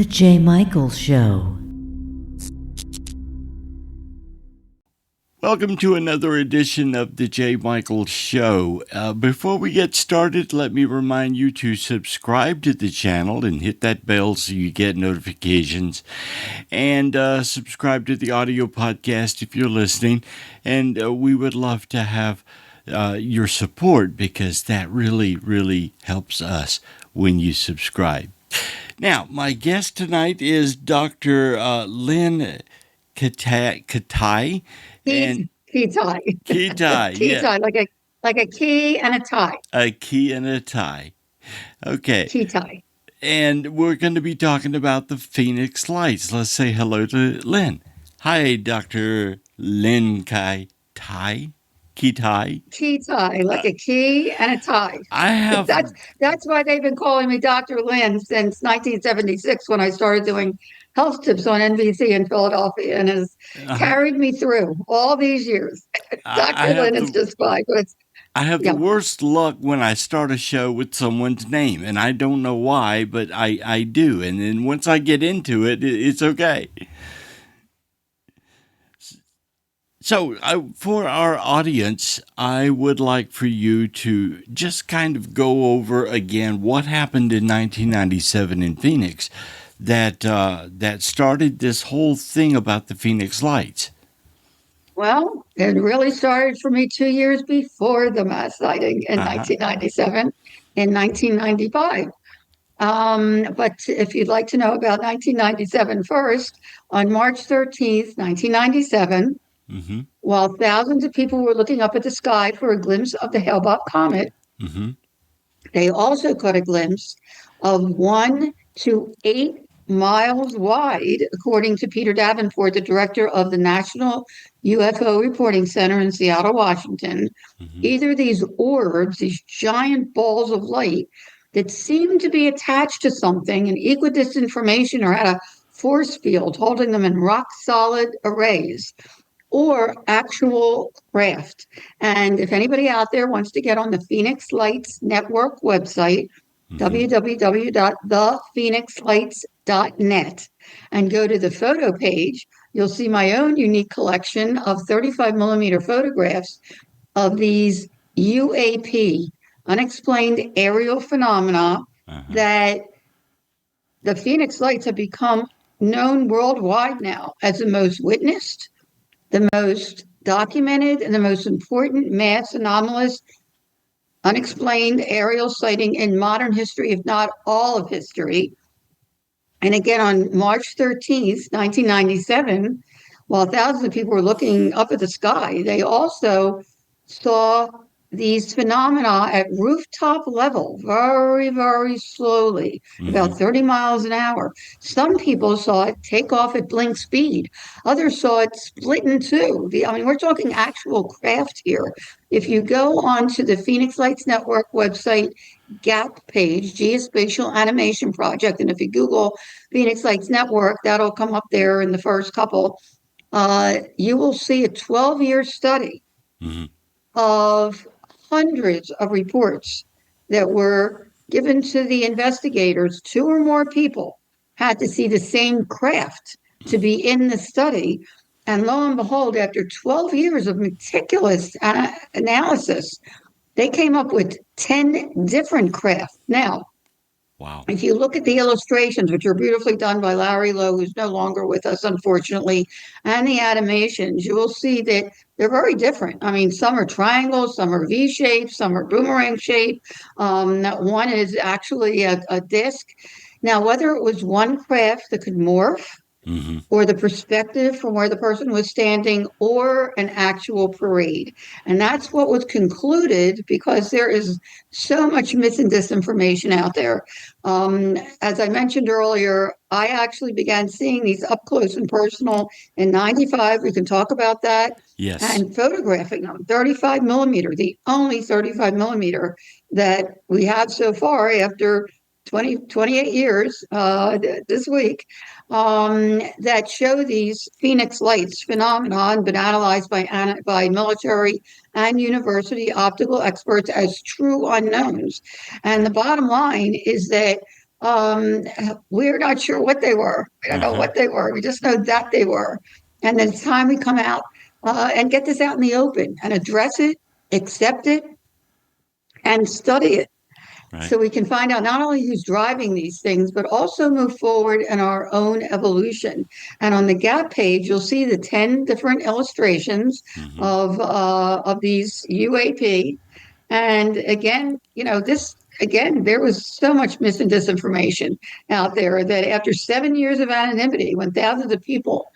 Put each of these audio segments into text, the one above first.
The J. Michael Show. Welcome to another edition of the J. Michael Show. Before we get started, let me remind you to subscribe to the channel and hit that bell so you get notifications. And subscribe to the audio podcast if you're listening. And we would love to have your support because that really, really helps us when you subscribe. Now, my guest tonight is Dr. Lynne Kitei. Kitei. Kitei, yeah. like a key and a tie. A key and a tie. Okay. Kitei. And we're going to be talking about the Phoenix Lights. Let's say hello to Lynne. Hi, Dr. Lynne Kitei. Kitei, like a key and a tie. That's why they've been calling me Dr. Lynne since 1976 when I started doing health tips on NBC in Philadelphia, and has carried me through all these years. Dr. Lynne is just fine. But I have the worst luck when I start a show with someone's name, and I don't know why, but I do. And then once I get into it, it's okay. So for our audience, I would like for you to just kind of go over again what happened in 1997 in Phoenix that started this whole thing about the Phoenix Lights. Well, it really started for me 2 years before the mass sighting in 1997, in 1995. But if you'd like to know about 1997 first, on March 13th, 1997, while thousands of people were looking up at the sky for a glimpse of the Hale-Bopp comet, they also caught a glimpse of 1 to 8 miles wide, according to Peter Davenport, the director of the National UFO Reporting Center in Seattle, Washington. Either these orbs, these giant balls of light that seemed to be attached to something in equidistant formation or had a force field holding them in rock-solid arrays, or actual craft. And if anybody out there wants to get on the Phoenix Lights Network website, www.thephoenixlights.net, and go to the photo page, you'll see my own unique collection of 35 millimeter photographs of these UAP, unexplained aerial phenomena, that the Phoenix Lights have become known worldwide now as the most witnessed, the most documented, and the most important mass anomalous unexplained aerial sighting in modern history, if not all of history. And again, on March 13th, 1997, while thousands of people were looking up at the sky, they also saw these phenomena at rooftop level, very, very slowly, about 30 miles an hour. Some people saw it take off at blink speed. Others saw it split in two. We're talking actual craft here. If you go onto the Phoenix Lights Network website GAP page, Geospatial Animation Project, and if you Google Phoenix Lights Network, that'll come up there in the first couple, you will see a 12-year study of hundreds of reports that were given to the investigators. 2 or more people had to see the same craft to be in the study. And lo and behold, after 12 years of meticulous analysis, they came up with 10 different craft. Now, wow. If you look at the illustrations, which are beautifully done by Larry Lowe, who's no longer with us, unfortunately, and the animations, you will see that they're very different. Some are triangles, some are V-shaped, some are boomerang shaped. One is actually a disc. Now, whether it was one craft that could morph, or the perspective from where the person was standing, or an actual parade. And that's what was concluded, because there is so much mis and disinformation out there. As I mentioned earlier, I actually began seeing these up close and personal in 95. We can talk about that. Yes. And photographing them, 35 millimeter, the only 35 millimeter that we have so far after 28 years this week, that show these Phoenix Lights phenomenon, been analyzed by military and university optical experts as true unknowns. And the bottom line is that we're not sure what they were. We don't know what they were. We just know that they were. And then it's time we come out and get this out in the open and address it, accept it, and study it. Right. So we can find out not only who's driving these things, but also move forward in our own evolution. And on the Gap page, you'll see the 10 different illustrations of these UAP. And again, there was so much mis and disinformation out there that after 7 years of anonymity, when thousands of people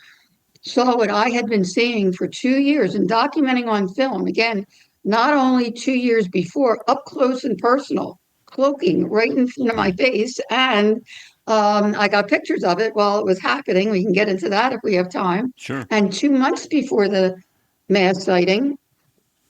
saw what I had been seeing for 2 years and documenting on film, again, not only 2 years before, up close and personal, cloaking right in front of my face. And I got pictures of it while it was happening. We can get into that if we have time. Sure. And 2 months before the mass sighting,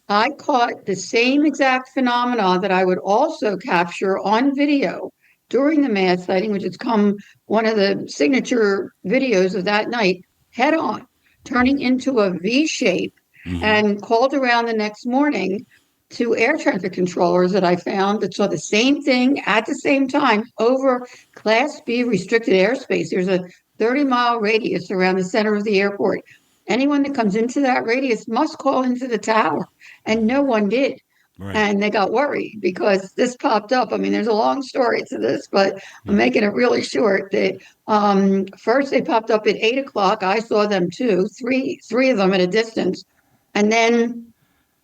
I caught the same exact phenomena that I would also capture on video during the mass sighting, which has come one of the signature videos of that night, head on, turning into a V shape, and called around the next morning to air traffic controllers that I found that saw the same thing at the same time over Class B restricted airspace. There's a 30-mile radius around the center of the airport. Anyone that comes into that radius must call into the tower, and no one did. Right. And they got worried because this popped up. I mean, there's a long story to this, but I'm making it really short. That first they popped up at 8 o'clock. I saw them too, three of them at a distance, and then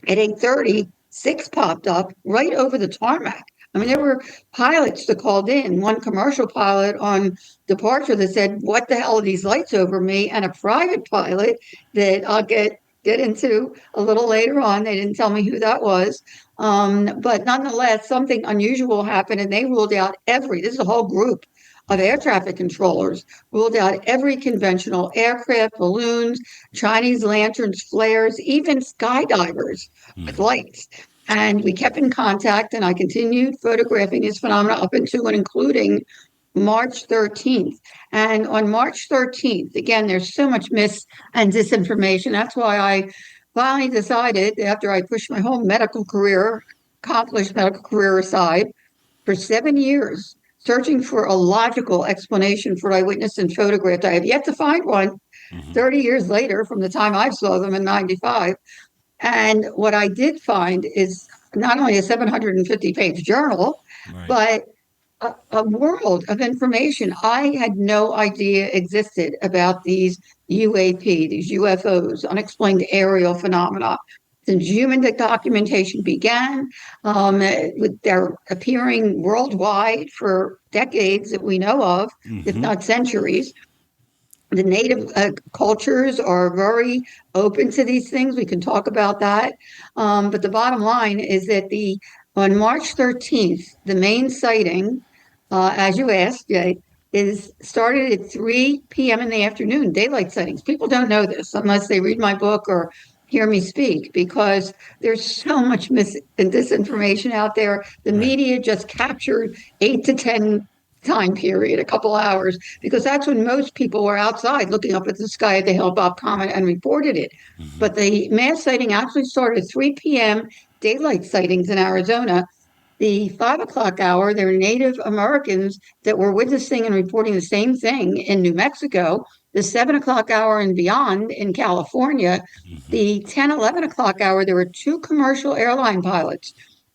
at 8:30, six popped up right over the tarmac. I mean, there were pilots that called in. One commercial pilot on departure that said, "What the hell are these lights over me?" And a private pilot that I'll get into a little later on. They didn't tell me who that was. But nonetheless, something unusual happened, and they ruled out this is a whole group of air traffic controllers, ruled out every conventional aircraft, balloons, Chinese lanterns, flares, even skydivers with lights. And we kept in contact, and I continued photographing this phenomena up into and including March 13th. And on March 13th, again, there's so much mis and disinformation. That's why I finally decided, after I pushed my whole accomplished medical career aside, for 7 years, searching for a logical explanation for what I witnessed and photographed. I have yet to find one 30 years later from the time I saw them in 95. And what I did find is not only a 750-page journal, but a world of information I had no idea existed about these UAP, these UFOs, unexplained aerial phenomena. Since human documentation began, with their appearing worldwide for decades that we know of, if not centuries. The native cultures are very open to these things. We can talk about that. But the bottom line is that on March 13th, the main sighting, as you asked, Jay, started at 3 p.m. in the afternoon, daylight sightings. People don't know this unless they read my book or hear me speak, because there's so much mis and disinformation out there. The media just captured 8 to 10 time period, a couple hours, because that's when most people were outside looking up at the sky at the Hale-Bopp Comet and reported it. But the mass sighting actually started at 3 p.m. daylight sightings in Arizona. The 5 o'clock hour, there were Native Americans that were witnessing and reporting the same thing in New Mexico. The 7 o'clock hour and beyond in California. The 10, 11 o'clock hour, there were two commercial airline pilots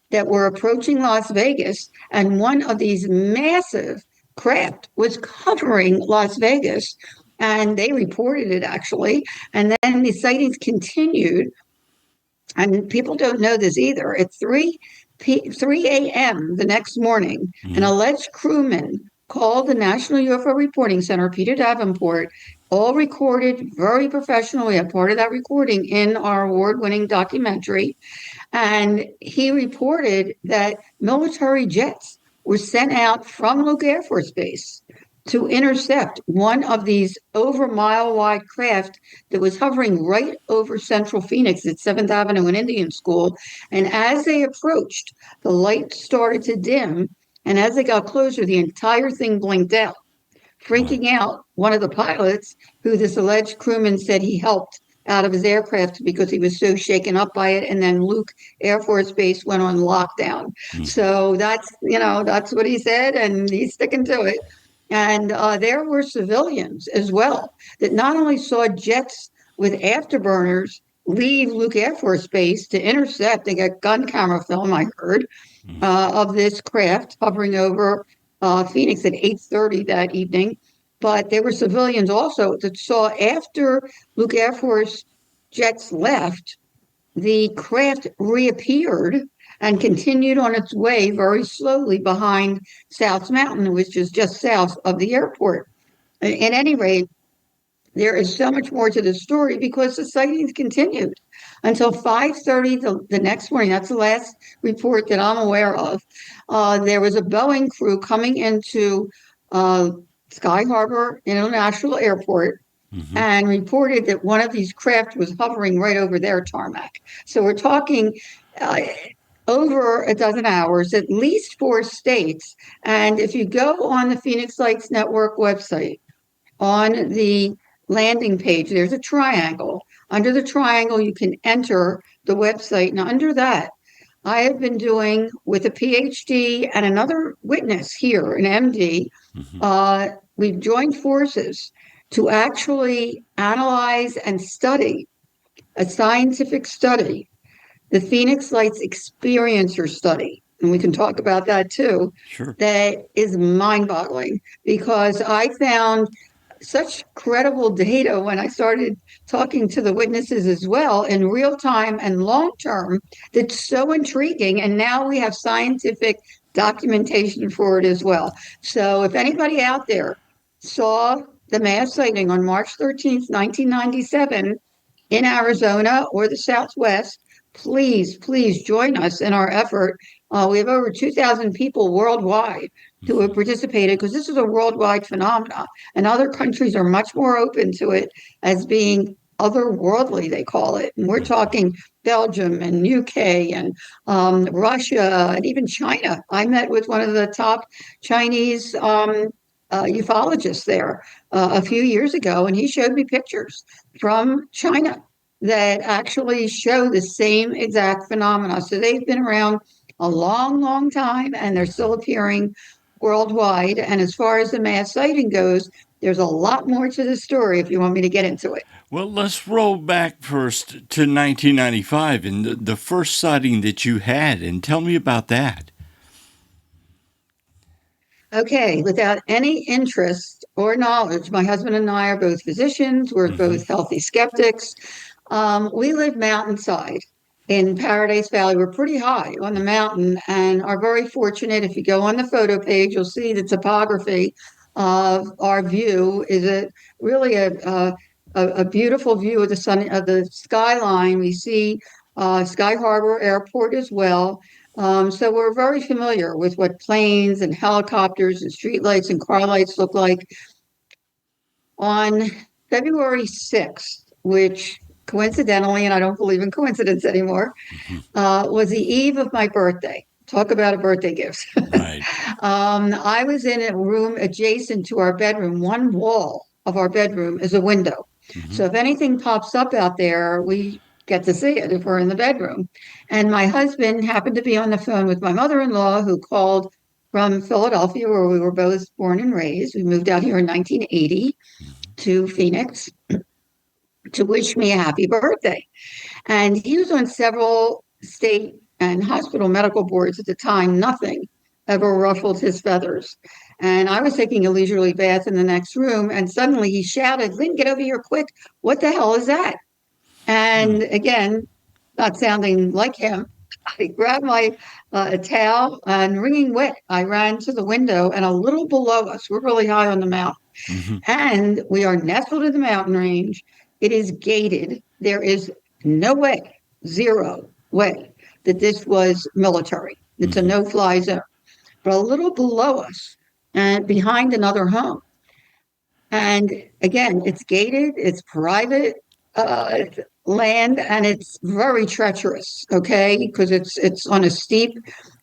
that were approaching Las Vegas, and one of these massive craft was covering Las Vegas, and they reported it actually. And then the sightings continued, and people don't know this either. At 3 a.m. the next morning, an alleged crewman called the National UFO Reporting Center, Peter Davenport, all recorded very professionally. We have part of that recording in our award-winning documentary. And he reported that military jets were sent out from Luke Air Force Base to intercept one of these over mile-wide craft that was hovering right over Central Phoenix at 7th Avenue and Indian School. And as they approached, the light started to dim. And as they got closer, the entire thing blinked out, freaking out one of the pilots, who this alleged crewman said he helped out of his aircraft because he was so shaken up by it. And then Luke Air Force Base went on lockdown. So that's what he said, and he's sticking to it. And there were civilians as well that not only saw jets with afterburners leave Luke Air Force Base to intercept. They got gun camera film, I heard, of this craft hovering over Phoenix at 8:30 that evening. But there were civilians also that saw after Luke Air Force jets left, the craft reappeared and continued on its way very slowly behind South Mountain, which is just south of the airport. At any rate, there is so much more to the story because the sightings continued until 5:30 the next morning. That's the last report that I'm aware of. There was a Boeing crew coming into Sky Harbor International Airport and reported that one of these craft was hovering right over their tarmac. So we're talking over a dozen hours, at least 4 states. And if you go on the Phoenix Lights Network website, on the landing page, there's a triangle. Under the triangle, you can enter the website. And under that, I have been doing with a PhD and another witness here, an MD. We've joined forces to actually analyze and study a scientific study, the Phoenix Lights Experiencer Study. And we can talk about that too. Sure. That is mind-boggling because I found such credible data when I started talking to the witnesses as well in real time and long term. That's so intriguing. And now we have scientific documentation for it as well. So if anybody out there saw the mass sighting on March 13th, 1997 in Arizona or the Southwest, please join us in our effort. We have over 2,000 people worldwide who have participated because this is a worldwide phenomenon, and other countries are much more open to it as being otherworldly, they call it. And we're talking Belgium and UK and Russia and even China. I met with one of the top Chinese ufologists there a few years ago, and he showed me pictures from China that actually show the same exact phenomena. So they've been around a long, long time, and they're still appearing worldwide. And as far as the mass sighting goes, there's a lot more to the story if you want me to get into it. Well, let's roll back first to 1995 and the first sighting that you had, and tell me about that. Okay, without any interest or knowledge, my husband and I are both physicians. We're both healthy skeptics. We live mountainside in Paradise Valley. We're pretty high on the mountain and are very fortunate. If you go on the photo page, you'll see the topography of our view is really a beautiful view of the skyline. We see Sky Harbor Airport as well. So we're very familiar with what planes and helicopters and streetlights and car lights look like. On February 6th, which coincidentally, and I don't believe in coincidence anymore, was the eve of my birthday. Talk about a birthday gift. Right. I was in a room adjacent to our bedroom. One wall of our bedroom is a window. So if anything pops up out there, we get to see it if we're in the bedroom. And my husband happened to be on the phone with my mother-in-law, who called from Philadelphia, where we were both born and raised. We moved out here in 1980 to Phoenix to wish me a happy birthday. And he was on several state and hospital medical boards at the time. Nothing ever ruffled his feathers. And I was taking a leisurely bath in the next room, and suddenly he shouted, "Lynn, get over here quick. What the hell is that?" And again, not sounding like him, I grabbed my towel and wringing wet, I ran to the window, and a little below us, we're really high on the mountain, and we are nestled in the mountain range. It is gated. There is no way, zero way, that this was military. It's a no-fly zone. But a little below us and behind another home. And again, it's gated, it's private land, and it's very treacherous, okay, because it's on a steep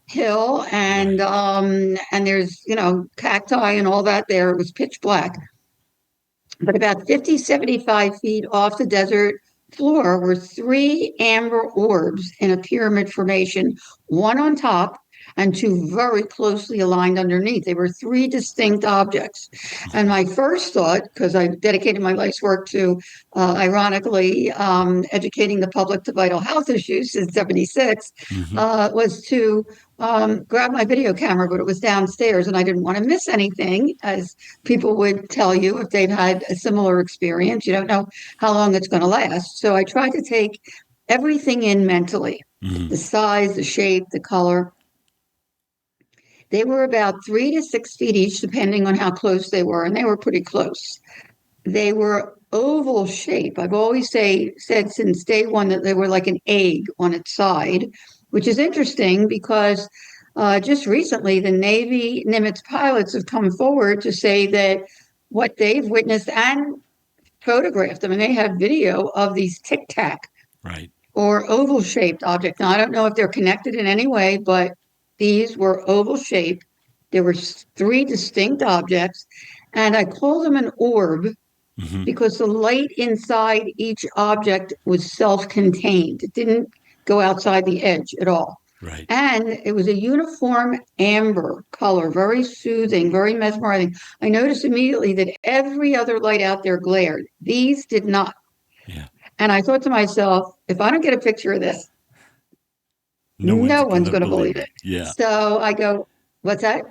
hill, and there's cacti and all that there. It was pitch black. But about 50, 75 feet off the desert floor were three amber orbs in a pyramid formation, one on top and two very closely aligned underneath. They were three distinct objects. And my first thought, because I dedicated my life's work to, ironically, educating the public to vital health issues since 76, was to grab my video camera, but it was downstairs and I didn't want to miss anything, as people would tell you if they've had a similar experience. You don't know how long it's going to last. So I tried to take everything in mentally, the size, the shape, the color. They were about 3 to 6 feet each, depending on how close they were, and they were pretty close. They were oval shape. I've always said since day one that they were like an egg on its side, which is interesting because just recently the Navy Nimitz pilots have come forward to say that what they've witnessed and photographed them, and they have video of these tic tac or oval shaped objects. Now, I don't know if they're connected in any way, but these were oval shaped. There were three distinct objects, and I call them an orb because the light inside each object was self-contained. It didn't go outside the edge at all. Right. And it was a uniform amber color, very soothing, very mesmerizing. I noticed immediately that every other light out there glared. These did not. Yeah. And I thought to myself, if I don't get a picture of this, no one's going to believe it. Yeah. So I go, what's that?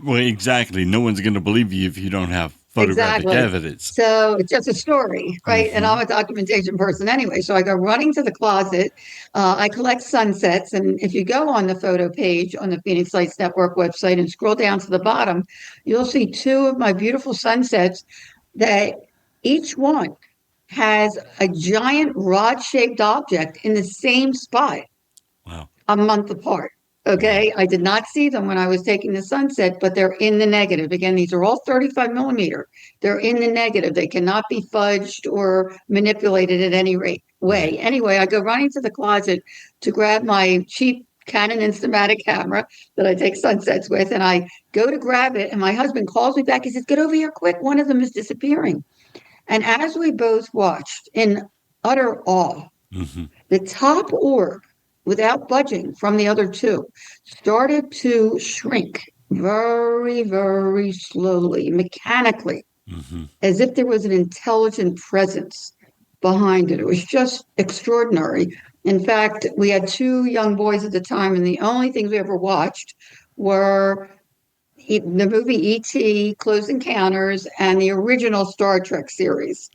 Well, exactly. No one's going to believe you if you don't have photographic evidence. So it's just a story, right? And I'm a documentation person anyway. So I go running to the closet. I collect sunsets. And if you go on the photo page on the Phoenix Lights Network website and scroll down to the bottom, you'll see two of my beautiful sunsets that each one has a giant rod-shaped object in the same spot. Wow. A month apart. Okay. I did not see them when I was taking the sunset, but they're in the negative. Again, these are all 35 millimeter. They're in the negative. They cannot be fudged or manipulated at any way. Anyway, I go running to the closet to grab my cheap Canon Instamatic camera that I take sunsets with. And I go to grab it. And my husband calls me back. He says, get over here quick. One of them is disappearing. And as we both watched in utter awe, the top orb, without budging from the other two, started to shrink very, very slowly, mechanically, as if there was an intelligent presence behind it. It was just extraordinary. In fact, we had two young boys at the time, and the only things we ever watched were the movie E.T., Close Encounters, and the original Star Trek series,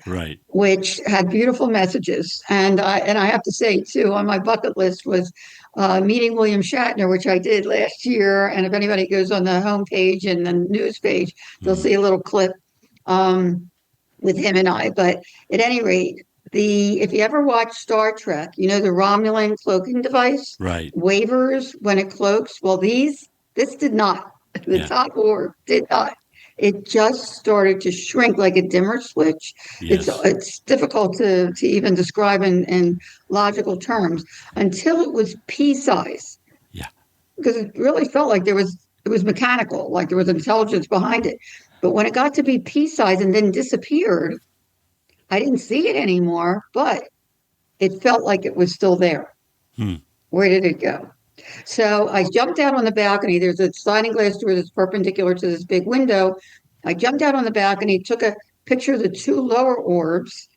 which had beautiful messages. And I have to say, too, on my bucket list was meeting William Shatner, which I did last year. And if anybody goes on the homepage and the news page, they'll see a little clip with him and I. But at any rate, if you ever watch Star Trek, you know the Romulan cloaking device wavers when it cloaks. Well, this did not. The top orb did not. It just started to shrink like a dimmer switch. Yes. It's difficult to even describe in logical terms until it was pea size. Yeah. Because it really felt like it was mechanical, like there was intelligence behind it. But when it got to be pea size and then disappeared, I didn't see it anymore, but it felt like it was still there. Where did it go? So I jumped out on the balcony. There's a sliding glass door that's perpendicular to this big window. I jumped out on the balcony, took a picture of the two lower orbs,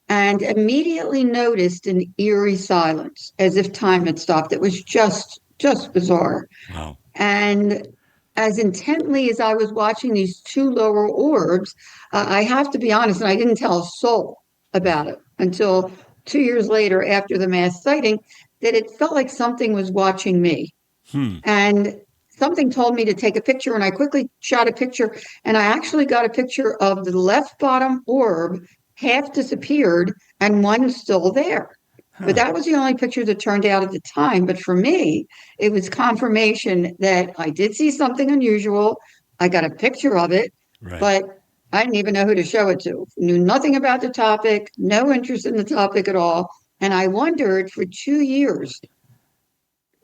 and immediately noticed an eerie silence, as if time had stopped. It was just bizarre. Wow. And as intently as I was watching these two lower orbs, I have to be honest, and I didn't tell a soul about it until 2 years later after the mass sighting, that it felt like something was watching me. And something told me to take a picture, and I quickly shot a picture, and I actually got a picture of the left bottom orb, half disappeared, and one still there. But that was the only picture that turned out at the time. But for me, it was confirmation that I did see something unusual. I got a picture of it, but I didn't even know who to show it to. Knew nothing about the topic, no interest in the topic at all. And I wondered for 2 years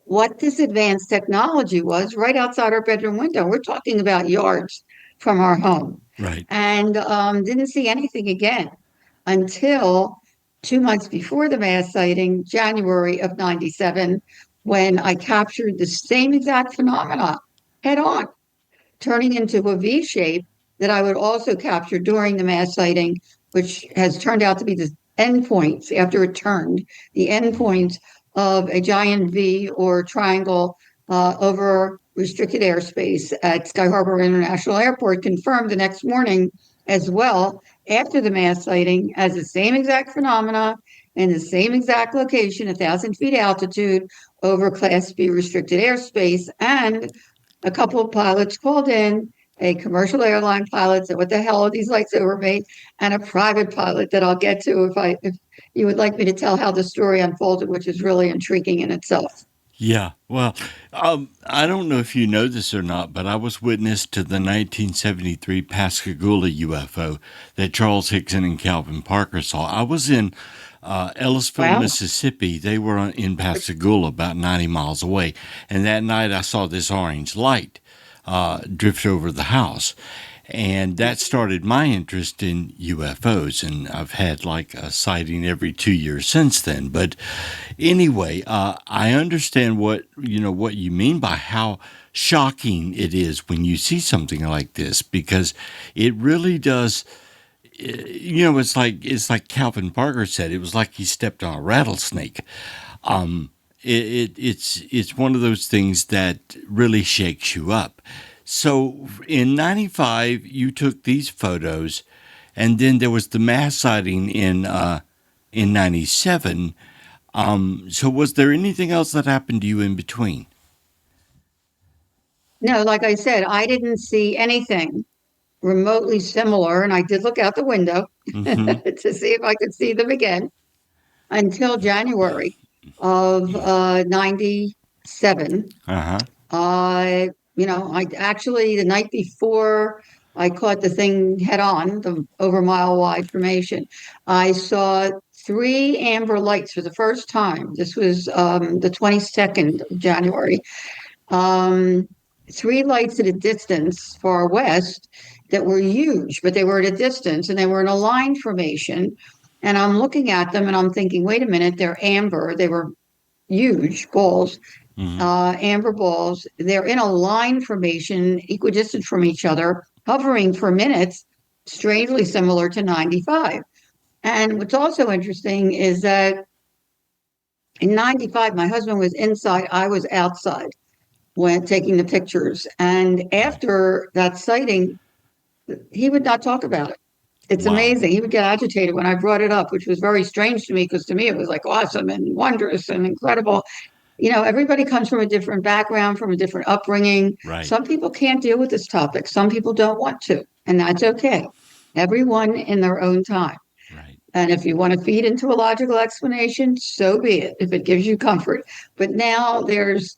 what this advanced technology was right outside our bedroom window. We're talking about yards from our home. Right. And didn't see anything again until 2 months before the mass sighting, January of 97, when I captured the same exact phenomena head on, turning into a V shape that I would also capture during the mass sighting, which has turned out to be the endpoints after it turned, the endpoints of a giant V or triangle over restricted airspace at Sky Harbor International Airport, confirmed the next morning as well after the mass sighting as the same exact phenomena in the same exact location, 1,000 feet altitude over Class B restricted airspace. And a couple of pilots called in, a commercial airline pilot said, "What the hell are these lights over me?" And a private pilot that I'll get to if you would like me to tell how the story unfolded, which is really intriguing in itself. Yeah, well, I don't know if you know this or not, but I was witness to the 1973 Pascagoula UFO that Charles Hickson and Calvin Parker saw. I was in Ellisville, Wow. Mississippi. They were in Pascagoula, about 90 miles away. And that night I saw this orange light drift over the house. And that started my interest in UFOs, and I've had like a sighting every 2 years since then. But anyway, I understand what you mean by how shocking it is when you see something like this, because it really does. It's like Calvin Parker said. It was like he stepped on a rattlesnake. It's one of those things that really shakes you up. So in '95, you took these photos, and then there was the mass sighting in '97. So was there anything else that happened to you in between? No, like I said, I didn't see anything remotely similar, and I did look out the window Mm-hmm. to see if I could see them again until January of 97. Uh-huh. I actually, the night before I caught the thing head on, the over mile wide formation, I saw three amber lights for the first time. This was the 22nd of January. Um, Three lights at a distance far west that were huge, but they were at a distance and they were in a line formation. And I'm looking at them and I'm thinking, wait a minute, they're amber. They were huge balls, Mm-hmm. amber balls. They're in a line formation, equidistant from each other, hovering for minutes, strangely similar to 95. And what's also interesting is that in 95, my husband was inside, I was outside when taking the pictures. And Right. after that sighting, he would not talk about it. It's Wow. amazing. He would get agitated when I brought it up, which was very strange to me because to me it was like awesome and wondrous and incredible. Everybody comes from a different background, from a different upbringing. Right. Some people can't deal with this topic. Some people don't want to, and that's okay. Everyone in their own time. Right. And if you want to feed into a logical explanation, so be it, if it gives you comfort. But now there's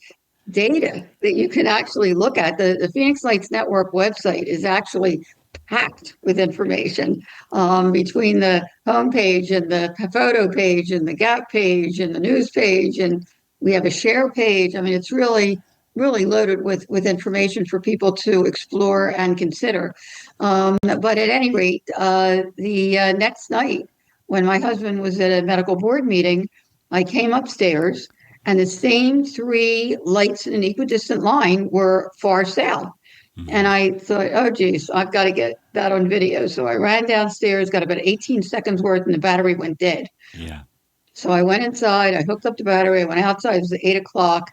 data that you can actually look at. The Phoenix Lights Network website is actually packed with information between the homepage and the photo page and the gap page and the news page. And we have a share page. I mean, it's really, really loaded with information for people to explore and consider. But at any rate, the next night, when my husband was at a medical board meeting, I came upstairs and the same three lights in an equidistant line were far south. And Mm-hmm. I thought, oh, geez, I've got to get that on video. So I ran downstairs, got about 18 seconds worth, and the battery went dead. Yeah. So I went inside, I hooked up the battery, I went outside, it was 8 o'clock,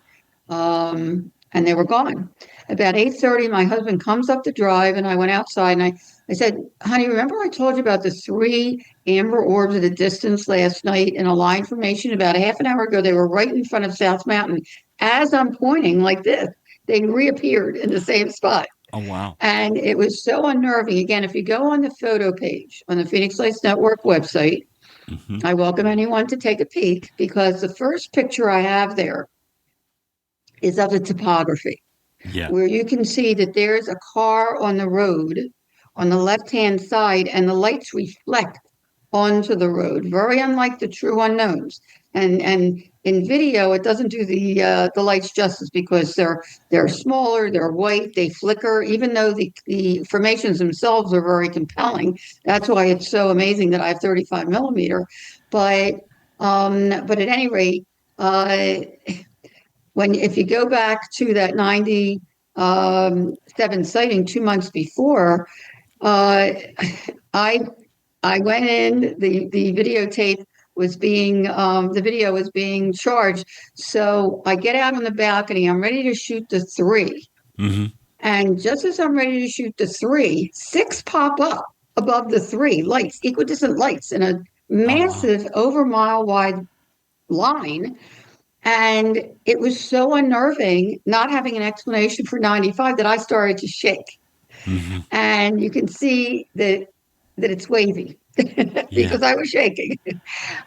and they were gone. About 8:30, my husband comes up the drive, and I went outside and I said, honey, remember I told you about the three amber orbs at a distance last night in a line formation about a half an hour ago? They were right in front of South Mountain. As I'm pointing like this, they reappeared in the same spot. Oh wow. And it was so unnerving. Again, if you go on the photo page on the Phoenix Lights Network website, Mm-hmm. I welcome anyone to take a peek because the first picture I have there is of the topography, Yeah. where you can see that there's a car on the road on the left-hand side and the lights reflect onto the road, very unlike the true unknowns. And in video, it doesn't do the lights justice because they're smaller, they're white, they flicker, even though the formations themselves are very compelling. That's why it's so amazing that I have 35 millimeter. But at any rate, if you go back to that 97 sighting 2 months before, uh, I I went in. The videotape was being the video was being charged. So I get out on the balcony. I'm ready to shoot the three, Mm-hmm. and just as I'm ready to shoot the three, six pop up above the three lights, equidistant lights, in a Oh, wow. massive over mile wide line. And it was so unnerving not having an explanation for 95 that I started to shake. Mm-hmm. And you can see that it's wavy Yeah. because I was shaking.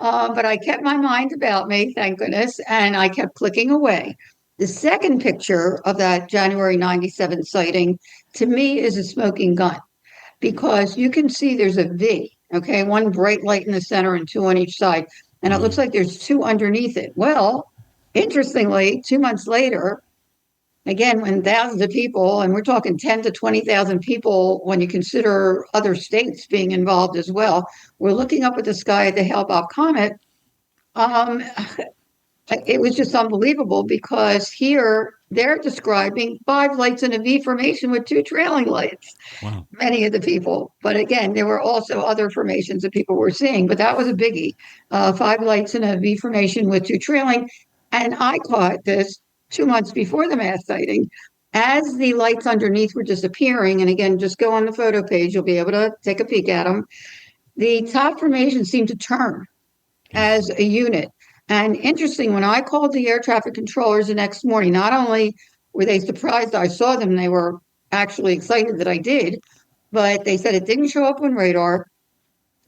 But I kept my mind about me, thank goodness, and I kept clicking away. The second picture of that January 97 sighting to me is a smoking gun because you can see there's a V, okay, one bright light in the center and two on each side. And it looks Mm-hmm. like there's two underneath it. Well, interestingly, 2 months later, again, when thousands of people, and we're talking 10 to 20,000 people when you consider other states being involved as well, we're looking up at the sky at the Hale-Bopp comet. Um, it was just unbelievable because here they're describing five lights in a V formation with two trailing lights, Wow. many of the people. But again, there were also other formations that people were seeing, but that was a biggie. Five lights in a V formation with two trailing. And I caught this 2 months before the mass sighting. As the lights underneath were disappearing, and again, just go on the photo page, you'll be able to take a peek at them. The top formation seemed to turn as a unit. And interesting, when I called the air traffic controllers the next morning, not only were they surprised I saw them, they were actually excited that I did, but they said it didn't show up on radar.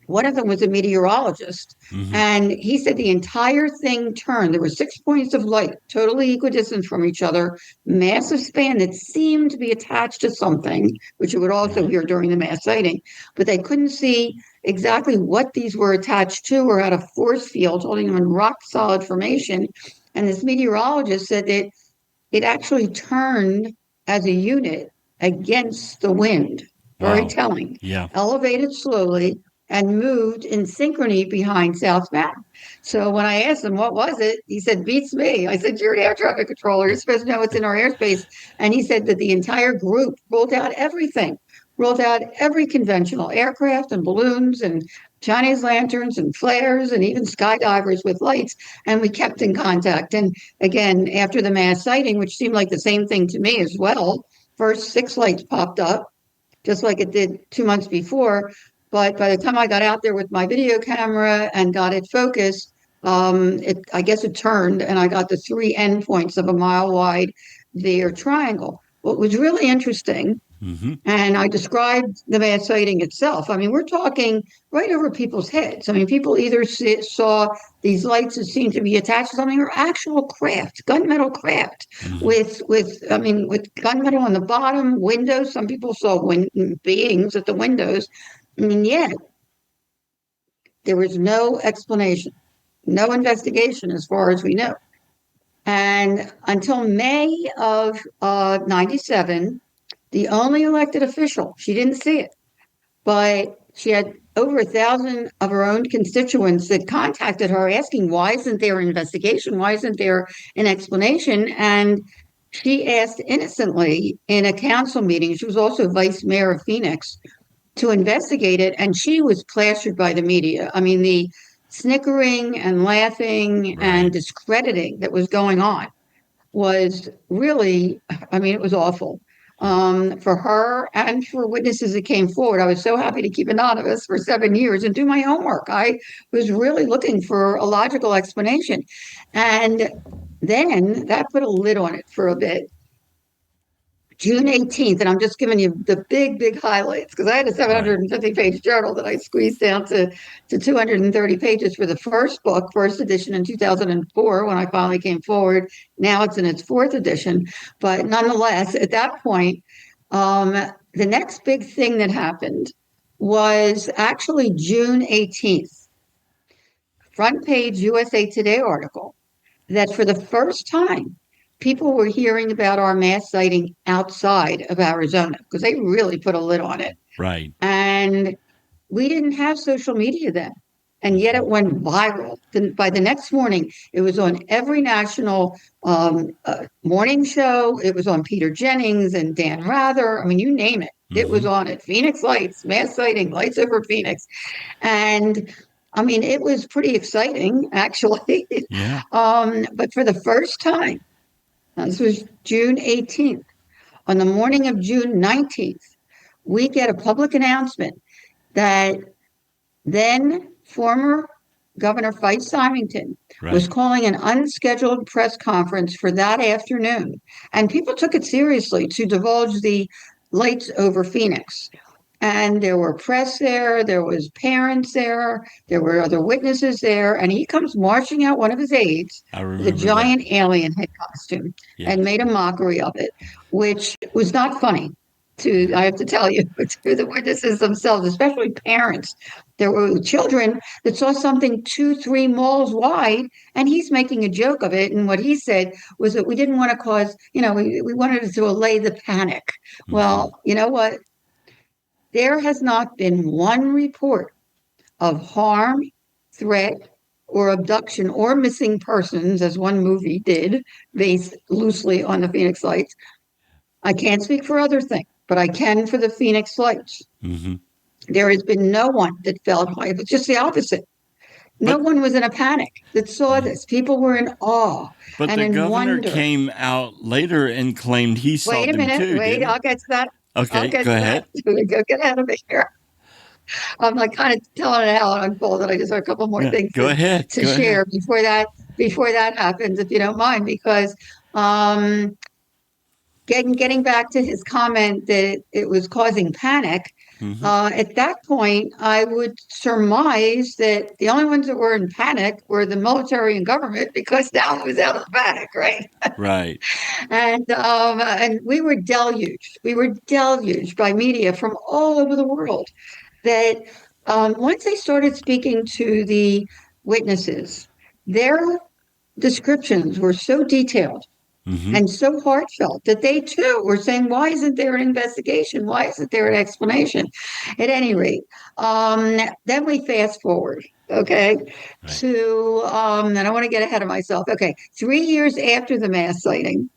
One of them was a meteorologist, Mm-hmm. and he said the entire thing turned. There were 6 points of light, totally equidistant from each other, massive span that seemed to be attached to something, which you would also Right. hear during the mass sighting, but they couldn't see exactly what these were attached to or had a force field holding them in rock solid formation. And this meteorologist said that it actually turned as a unit against the wind. Very Wow. telling. Yeah. Elevated slowly and moved in synchrony behind South Mountain. So when I asked him what was it, he said, "Beats me." I said, "You're an air traffic controller. You're supposed to know what's in our airspace." And he said that the entire group rolled out everything, rolled out every conventional aircraft and balloons and Chinese lanterns and flares and even skydivers with lights. And we kept in contact. And again, after the mass sighting, which seemed like the same thing to me as well, first six lights popped up, just like it did 2 months before. But by the time I got out there with my video camera and got it focused, I guess it turned and I got the three endpoints of a mile wide Veer triangle. What was really interesting, Mm-hmm. and I described the mass sighting itself. I mean, we're talking right over people's heads. I mean, people either saw these lights that seemed to be attached to something or actual craft, gunmetal craft Mm-hmm. with gunmetal on the bottom, windows. Some people saw beings at the windows. And yet there was no explanation, no investigation as far as we know. And until May of 97, the only elected official, she didn't see it, but she had over 1,000 of her own constituents that contacted her asking, why isn't there an investigation? Why isn't there an explanation? And she asked innocently in a council meeting, she was also vice mayor of Phoenix, to investigate it. And she was plastered by the media. I mean, the snickering and laughing and Right. discrediting that was going on was really, I mean, it was awful for her and for witnesses that came forward. I was so happy to keep anonymous for 7 years and do my homework. I was really looking for a logical explanation. And then that put a lid on it for a bit. June 18th, and I'm just giving you the big highlights because I had a Right. 750-page journal that I squeezed down to 230 pages for the first book, first edition in 2004 when I finally came forward. Now it's in its fourth edition. But nonetheless, at that point, um, the next big thing that happened was actually June 18th, front page USA Today article that for the first time, people were hearing about our mass sighting outside of Arizona because they really put a lid on it. Right. And we didn't have social media then. and yet it went viral. By the next morning, it was on every national morning show. It was on Peter Jennings and Dan Rather. I mean, you name it. It was on it. Phoenix Lights, mass sighting, lights over Phoenix. And I mean, it was pretty exciting, actually. Yeah. But for the first time, this was June 18th, on the morning of June 19th, we get a public announcement that then former Governor Fife Symington was calling an unscheduled press conference for that afternoon. And people took it seriously to divulge the lights over Phoenix. And there were press there was parents there were other witnesses there, and he comes marching out, one of his aides, with a giant alien head costume, and made a mockery of it, which was not funny. I have to tell you, to the witnesses themselves, especially parents. There were children that saw something 2-3 malls wide, and he's making a joke of it. And what he said was that we didn't want to cause, we wanted to allay the panic. Well, you know what? There has not been one report of harm, threat, or abduction or missing persons, as one movie did, based loosely on the Phoenix Lights. I can't speak for other things, but I can for the Phoenix Lights. There has been no one that felt it was just the opposite. No one was in a panic that saw this. People were in awe. But and the in governor wonder. came out later and claimed he saw Wait a them minute. too. Wait, I'll get to that. Okay, go ahead. Go get ahead of me here. I'm like kind of telling it how it unfolded. I just have a couple more things go ahead. to share before that happens, if you don't mind, because getting back to his comment that it was causing panic. At that point, I would surmise that the only ones that were in panic were the military and government, because now it was out of the bag, right? Right. And we were deluged. We were deluged by media from all over the world. That once they started speaking to the witnesses, their descriptions were so detailed and so heartfelt that they too were saying, why isn't there an investigation? Why isn't there an explanation? At any rate, then we fast forward, okay, to, and I want to get ahead of myself. Okay, 3 years after the mass sighting,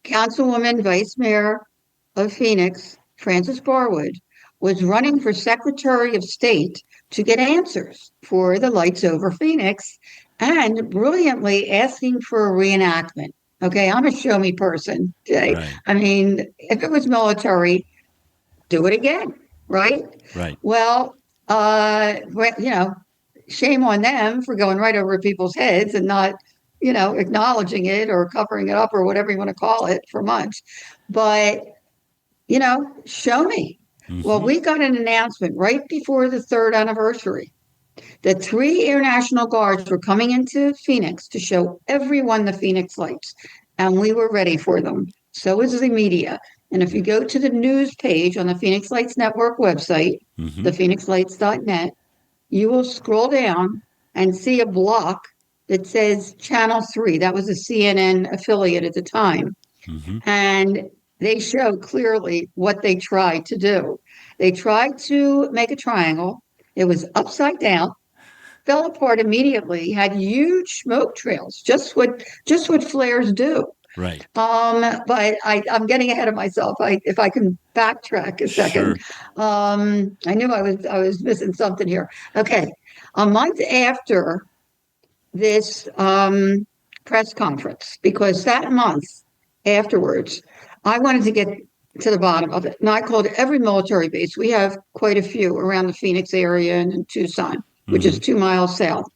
Councilwoman Vice Mayor of Phoenix, Frances Barwood, was running for Secretary of State to get answers for the lights over Phoenix, and brilliantly asking for a reenactment. Okay, I'm a show me person. Okay? Right. I mean, if it was military, do it again, right? Right. Well, shame on them for going right over people's heads and not, acknowledging it or covering it up or whatever you want to call it for months. But, show me. Well, we got an announcement right before the 3rd anniversary that 3 Air National Guards were coming into Phoenix to show everyone the Phoenix Lights, and we were ready for them. So is the media. And if you go to the news page on the Phoenix Lights Network website, thephoenixlights.net, you will scroll down and see a block that says Channel 3. That was a CNN affiliate at the time. And they show clearly what they tried to do. They tried to make a triangle. It was upside down, fell apart immediately, had huge smoke trails, just what flares do. Right. But I'm getting ahead of myself. If I can backtrack a second. Sure. I knew I was missing something here. Okay. A month after this press conference, because that month afterwards, I wanted to get to the bottom of it. And I called every military base. We have quite a few around the Phoenix area and in Tucson, which is 2 miles south.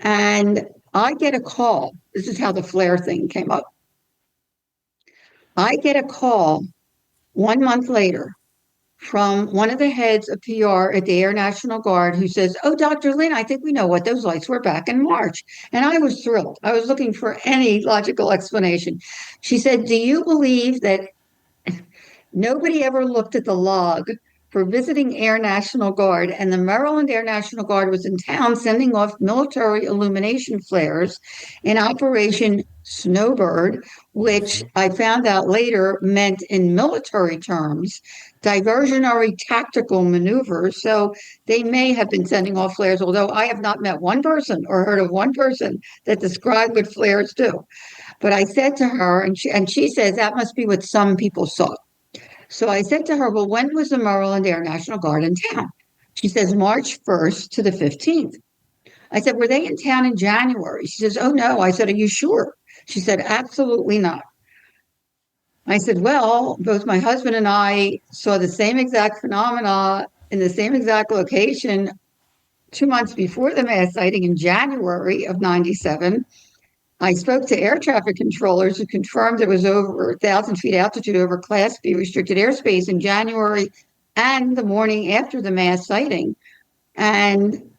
And I get a call. This is how the flare thing came up. I get a call 1 month later from one of the heads of PR at the Air National Guard who says, "Oh, Dr. Lynne, I think we know what those lights were back in March." And I was thrilled. I was looking for any logical explanation. She said, "Do you believe that nobody ever looked at the log for visiting Air National Guard, and the Maryland Air National Guard was in town sending off military illumination flares in Operation Snowbird, which I found out later meant in military terms diversionary tactical maneuvers. So they may have been sending off flares, although I have not met one person or heard of one person that described what flares do. But I said to her, and she says that must be what some people saw. So I said to her, well, when was the Maryland Air National Guard in town? She says March 1st to the 15th. I said, were they in town in January? She says, oh, no. I said, are you sure? She said, absolutely not. I said, well, both my husband and I saw the same exact phenomena in the same exact location 2 months before the mass sighting in January of 97. I spoke to air traffic controllers who confirmed it was over 1,000 feet altitude over Class B restricted airspace in January and the morning after the mass sighting. And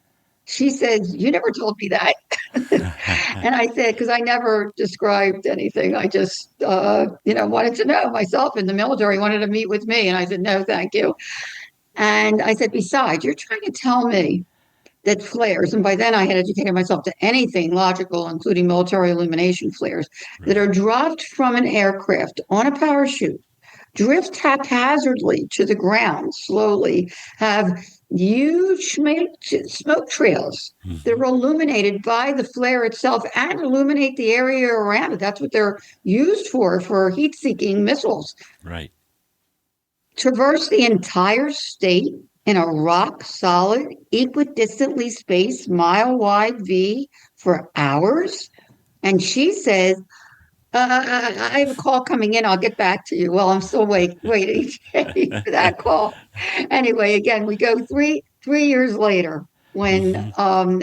she says, you never told me that. And I said, because I never described anything. I just, wanted to know myself, and the military wanted to meet with me. And I said, no, thank you. And I said, besides, you're trying to tell me that flares, and by then I had educated myself to anything logical, including military illumination flares, that are dropped from an aircraft on a parachute, drift haphazardly to the ground slowly, have huge smoke trails that are illuminated by the flare itself and illuminate the area around it. That's what they're used for heat-seeking missiles. Right. Traverse the entire state in a rock-solid, equidistantly spaced, mile-wide V for hours. And she says, I have a call coming in. I'll get back to you. Well, I'm still waiting for that call. Anyway, again, we go three years later when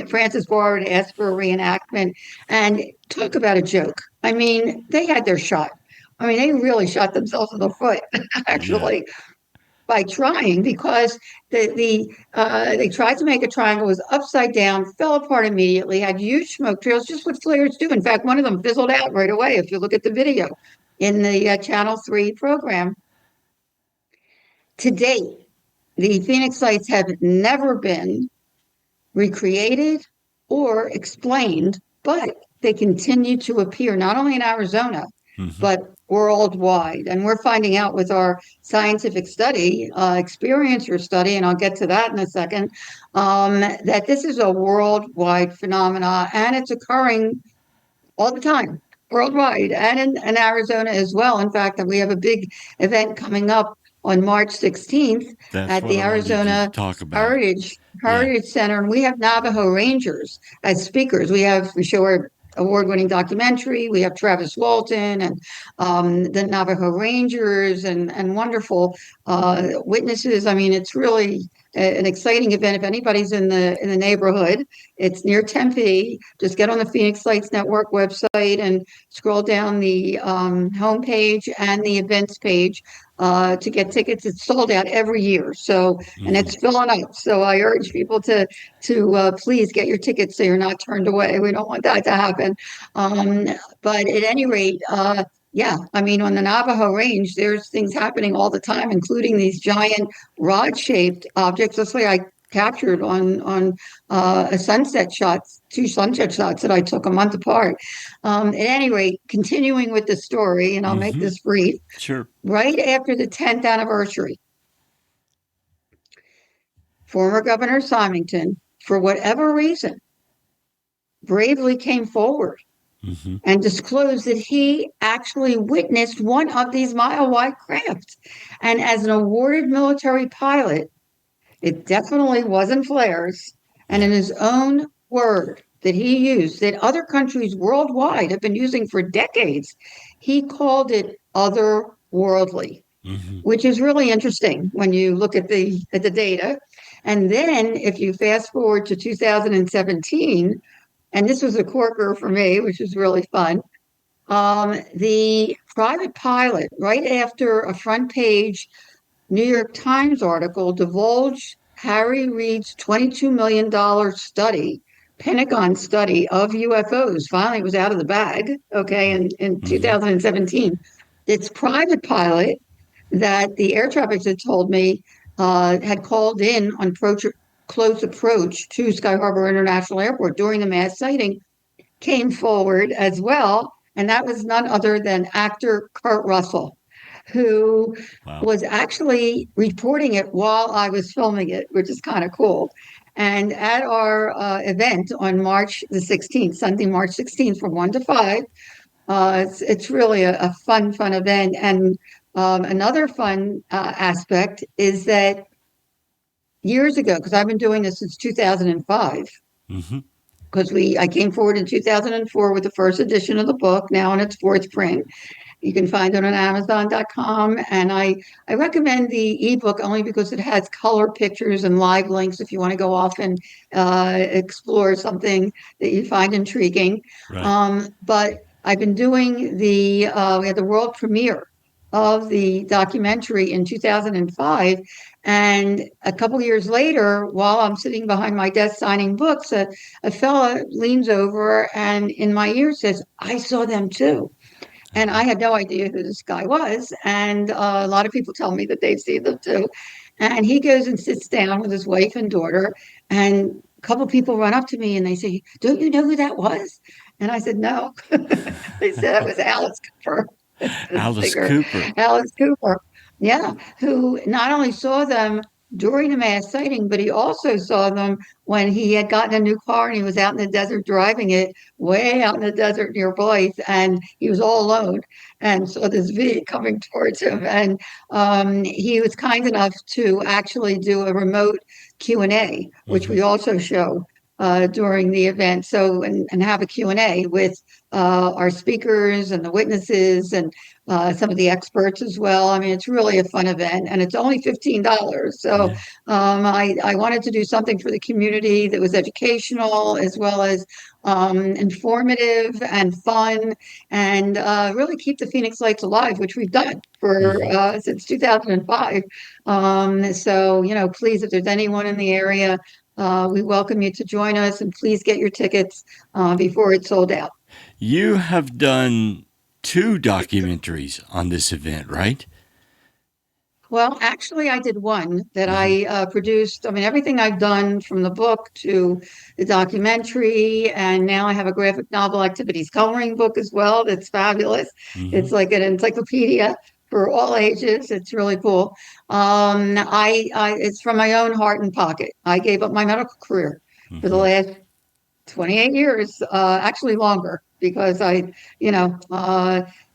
Francis Bard asked for a reenactment, and talk about a joke. I mean, they had their shot. I mean, they really shot themselves in the foot, actually. Yeah. By trying, because they tried to make a triangle, was upside down, fell apart immediately, had huge smoke trails, just what flares do. In fact, one of them fizzled out right away, if you look at the video in the Channel 3 program. To date, the Phoenix sites have never been recreated or explained, but they continue to appear not only in Arizona, but worldwide. And we're finding out with our scientific study, experiencer study, and I'll get to that in a second, that this is a worldwide phenomena, and it's occurring all the time, worldwide, and in Arizona as well. In fact, we have a big event coming up on March 16th at the Arizona Heritage Center, and we have Navajo Rangers as speakers. We show our award-winning documentary. We have Travis Walton and the Navajo Rangers and wonderful witnesses. I mean, it's really an exciting event. If anybody's in the neighborhood, it's near Tempe. Just get on the Phoenix Lights Network website and scroll down the homepage and the events page to get tickets. It's sold out every year, so and it's filling up. So I urge people to please get your tickets so you're not turned away. We don't want that to happen. But at any rate, yeah, I mean, on the Navajo Range, there's things happening all the time, including these giant rod-shaped objects. That's what I captured on two sunset shots that I took a month apart. At any rate, continuing with the story, and I'll make this brief. Sure. Right after the 10th anniversary, former Governor Symington, for whatever reason, bravely came forward and disclosed that he actually witnessed one of these mile-wide crafts. And as an awarded military pilot, it definitely wasn't flares. And in his own word that he used, that other countries worldwide have been using for decades, he called it otherworldly, which is really interesting when you look at the data. And then if you fast forward to 2017, and this was a corker for me, which was really fun. The private pilot, right after a front page New York Times article, divulged Harry Reid's $22 million study, Pentagon study of UFOs. Finally, it was out of the bag, in 2017. It's private pilot that the air traffic had told me had called in on close approach to Sky Harbor International Airport during the mass sighting came forward as well. And that was none other than actor Kurt Russell, who Wow. was actually reporting it while I was filming it, which is kind of cool. And at our event on March the 16th, Sunday, March 16th, from 1 to 5, it's really a fun event. And another fun aspect is that years ago, because I've been doing this since 2005, Mm-hmm. because I came forward in 2004 with the first edition of the book, now in its fourth print. You can find it on Amazon.com. And I recommend the ebook only because it has color pictures and live links if you want to go off and explore something that you find intriguing. Right. But I've been doing we had the world premiere of the documentary in 2005. And a couple years later, while I'm sitting behind my desk signing books, a fella leans over and in my ear says, "I saw them too." And I had no idea who this guy was. And a lot of people tell me that they've seen them too. And he goes and sits down with his wife and daughter. And a couple of people run up to me and they say, "Don't you know who that was?" And I said, "No." They said it was Alice Cooper, the Alice singer, Cooper. Alice Cooper. Yeah, who not only saw them during the mass sighting, but he also saw them when he had gotten a new car and he was out in the desert driving it, way out in the desert near Blythe, and he was all alone and saw this V coming towards him. And he was kind enough to actually do a remote Q&A, which Mm-hmm. we also show during the event. So, and have a Q&A with our speakers and the witnesses and some of the experts as well. I mean, it's really a fun event and it's only $15. So Yeah. I wanted to do something for the community that was educational as well as informative and fun and really keep the Phoenix Lights alive, which we've done for Mm-hmm. since 2005. So, please, if there's anyone in the area, we welcome you to join us and please get your tickets before it's sold out. You have done two documentaries on this event, right? Well, actually, I did one that Mm-hmm. I produced. I mean, everything I've done from the book to the documentary, and now I have a graphic novel activities coloring book as well. That's fabulous. Mm-hmm. It's like an encyclopedia for all ages. It's really cool. It's from my own heart and pocket. I gave up my medical career for the Mm-hmm. last 28 years, actually longer, because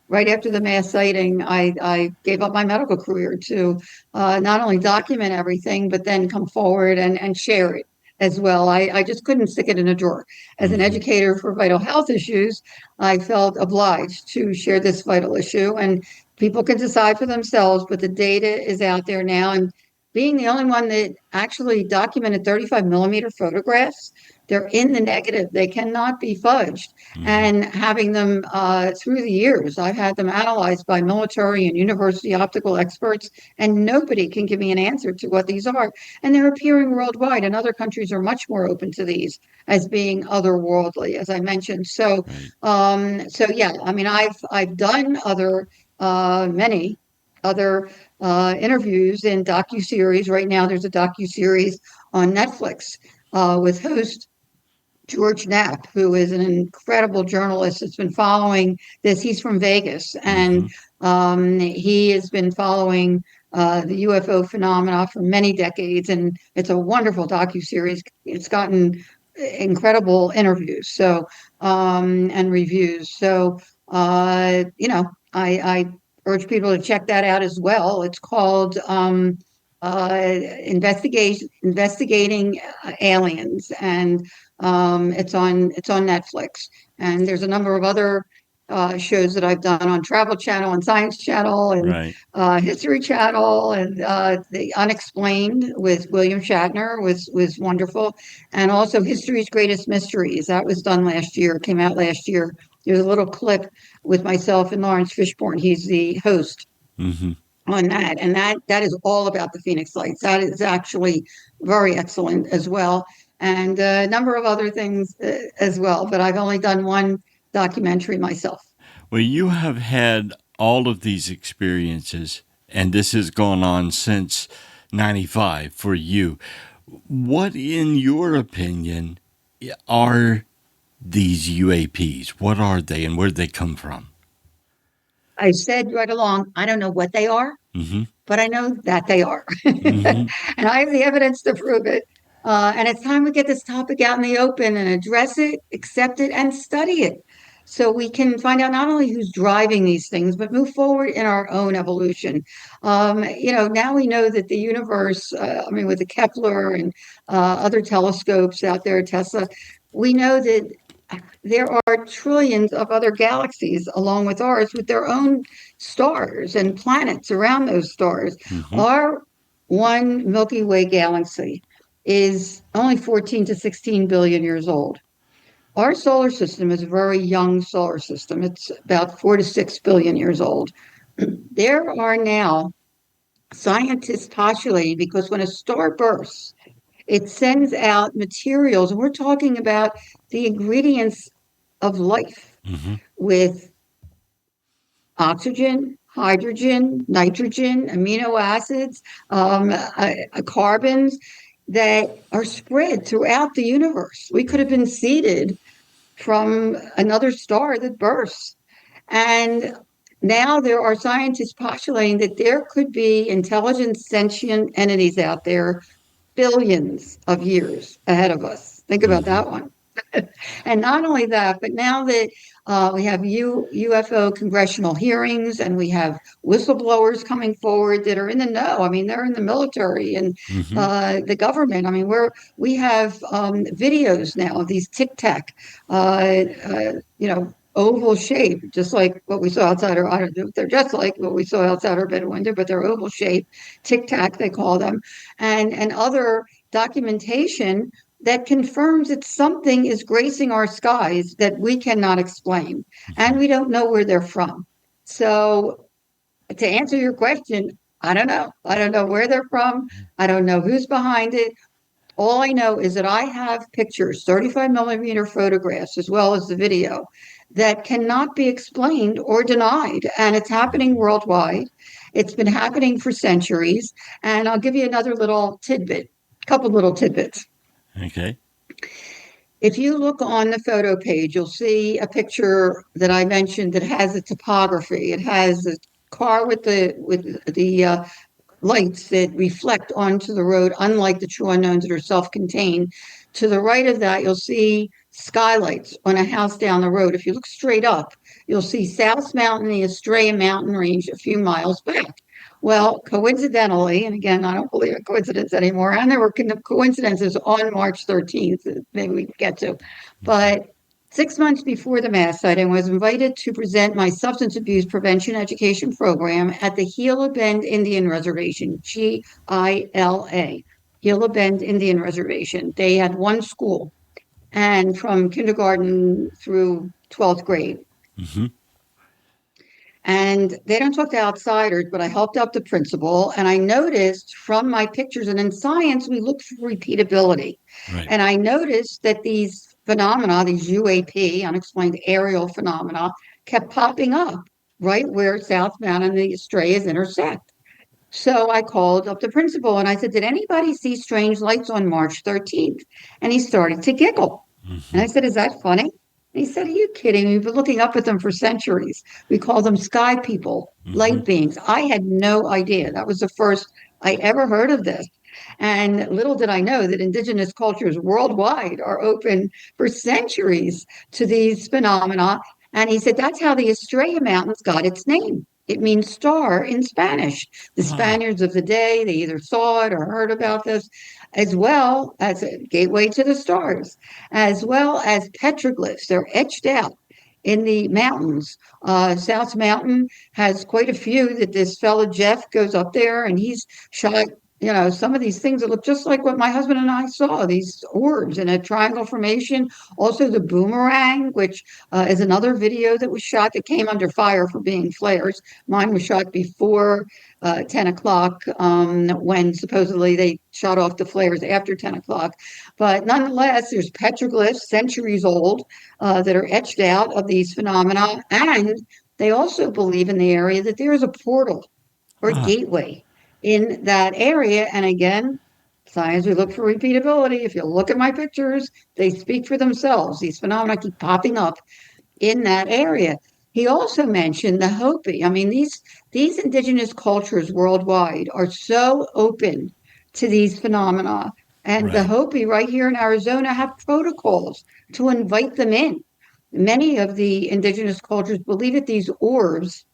right after the mass sighting, I gave up my medical career to not only document everything, but then come forward and share it as well. I just couldn't stick it in a drawer. As an Mm-hmm. educator for vital health issues, I felt obliged to share this vital issue, and people can decide for themselves, but the data is out there now. And being the only one that actually documented 35 millimeter photographs, they're in the negative. They cannot be fudged. Mm-hmm. And having them through the years, I've had them analyzed by military and university optical experts, and nobody can give me an answer to what these are. And they're appearing worldwide, and other countries are much more open to these as being otherworldly, as I mentioned. So, Right. yeah, I mean, I've done many other interviews in docuseries. Right now, there's a docuseries on Netflix with host George Knapp, who is an incredible journalist that's been following this. He's from Vegas, Mm-hmm. and he has been following the UFO phenomena for many decades, and it's a wonderful docuseries. It's gotten incredible interviews, and reviews. So, I urge people to check that out as well. It's called Investigating Aliens, and it's on Netflix. And there's a number of other shows that I've done on Travel Channel and Science Channel and Right. History Channel, and The Unexplained with William Shatner was wonderful, and also History's Greatest Mysteries. That was done last year, came out last year. There's a little clip with myself and Lawrence Fishburne. He's the host Mm-hmm. on that, and that is all about the Phoenix Lights. That is actually very excellent as well, and a number of other things as well. But I've only done one documentary myself. Well, you have had all of these experiences, and this has gone on since 95 for you. What, in your opinion, are these UAPs? What are they and where did they come from? I said right along, I don't know what they are, but I know that they are. And I have the evidence to prove it. And it's time we get this topic out in the open and address it, accept it, and study it. So we can find out not only who's driving these things, but move forward in our own evolution. Now we know that the universe, with the Kepler and other telescopes out there, Tesla, we know that there are trillions of other galaxies along with ours with their own stars and planets around those stars. Our one Milky Way galaxy is only 14 to 16 billion years old. Our solar system is a very young solar system. It's about 4 to 6 billion years old. There are now scientists postulating because when a star bursts, it sends out materials, and we're talking about the ingredients of life with oxygen, hydrogen, nitrogen, amino acids, carbons that are spread throughout the universe. We could have been seeded from another star that bursts. And now there are scientists postulating that there could be intelligent, sentient entities out there billions of years ahead of us. Think about that one. And not only that, but now that we have UFO congressional hearings and we have whistleblowers coming forward that are in the know. I mean, they're in the military and the government. I mean, we have videos now of these tic tac, oval shape, just like what we saw outside our, I don't know, they're just like what we saw outside our bed window, but they're oval shape, tic tac, they call them, and other documentation that confirms that something is gracing our skies that we cannot explain, and we don't know where they're from. So, to answer your question, I don't know. I don't know where they're from. I don't know who's behind it. All I know is that I have pictures, 35 millimeter photographs, as well as the video, that cannot be explained or denied. And it's happening worldwide. It's been happening for centuries. And I'll give you another little tidbit, couple little tidbits. Okay. If you look on the photo page, you'll see a picture that I mentioned that has a topography. It has a car with the lights that reflect onto the road, unlike the true unknowns that are self-contained. To the right of that, you'll see skylights on a house down the road. If you look straight up, you'll see South Mountain, the Estrella mountain range a few miles back. Well, coincidentally, and again, I don't believe in coincidence anymore, and there were coincidences on March 13th, maybe we can get to, but 6 months before the mass sighting, I was invited to present my substance abuse prevention education program at the Gila Bend Indian Reservation, GILA, Gila Bend Indian Reservation. They had one school, and from kindergarten through 12th grade. And they don't talk to outsiders, but I helped out the principal, and I noticed from my pictures, and in science, we look for repeatability. Right. And I noticed that these phenomena, these UAP, unexplained aerial phenomena, kept popping up right where South Mountain and the Estrellas intersect. So I called up the principal and I said, did anybody see strange lights on March 13th? And he started to giggle. And I said, is that funny? And he said, are you kidding? We've been looking up at them for centuries. We call them sky people, light beings. I had no idea. That was the first I ever heard of this. And little did I know that indigenous cultures worldwide are open for centuries to these phenomena. And he said, that's how the Estrella Mountains got its name. It means star in Spanish. The Spaniards of the day, they either saw it or heard about this, as well as a gateway to the stars, as well as petroglyphs. They're etched out in the mountains. South Mountain has quite a few that this fellow Jeff goes up there and he's shot, some of these things that look just like what my husband and I saw, these orbs in a triangle formation. Also the boomerang, which is another video that was shot that came under fire for being flares. Mine was shot before 10 o'clock when supposedly they shot off the flares after 10 o'clock. But nonetheless, there's petroglyphs, centuries old, that are etched out of these phenomena. And they also believe in the area that there is a portal or gateway in that area. And again, science, we look for repeatability. If you look at my pictures, they speak for themselves. These phenomena keep popping up in that area. He also mentioned the Hopi. I mean, these indigenous cultures worldwide are so open to these phenomena. And the Right. Hopi right here in Arizona have protocols to invite them in. Many of the indigenous cultures believe that these orbs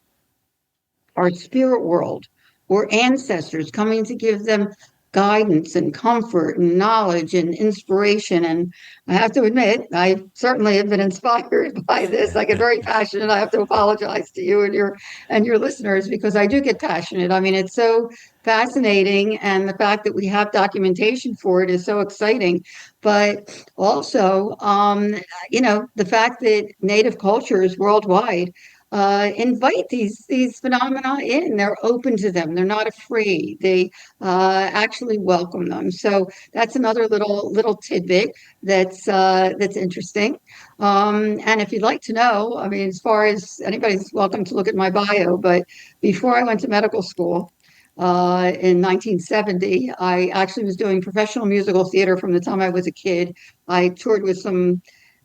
our spirit world or ancestors coming to give them guidance and comfort and knowledge and inspiration. And I have to admit, I certainly have been inspired by this. I get very passionate. I have to apologize to you and your listeners because I do get passionate. I mean, it's so fascinating, and the fact that we have documentation for it is so exciting. But also, the fact that Native cultures worldwide invite these phenomena in. They're open to them. They're not afraid. They actually welcome them. So that's another little tidbit that's interesting. And if you'd like to know, I mean, as far as anybody's welcome to look at my bio, but before I went to medical school. In 1970, I actually was doing professional musical theater from the time I was a kid. I toured with some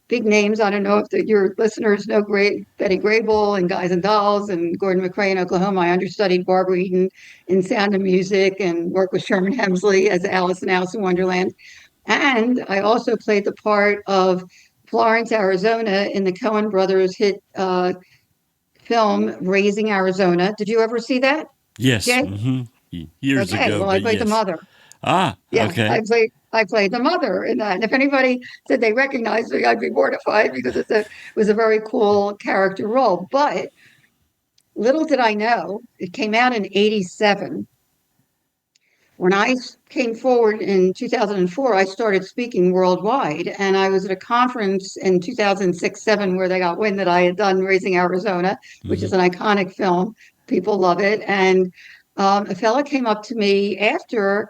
big names. I don't know if your listeners know Betty Grable and Guys and Dolls and Gordon McRae in Oklahoma. I understudied Barbara Eden in Sound of Music and worked with Sherman Hemsley as Alice in Alice in Wonderland. And I also played the part of Florence, Arizona in the Coen brothers hit film Raising Arizona. Did you ever see that, Yes. Jay? Years Okay, ago, well, I but played the yes. mother. Ah, Yeah, okay. I played the mother in that. And if anybody said they recognized me, I'd be mortified because it was a very cool character role. But little did I know, it came out in 87. When I came forward in 2004, I started speaking worldwide. And I was at a conference in 2006-07 where they got wind that I had done Raising Arizona, which Hmm. is an iconic film. People love it. And a fella came up to me after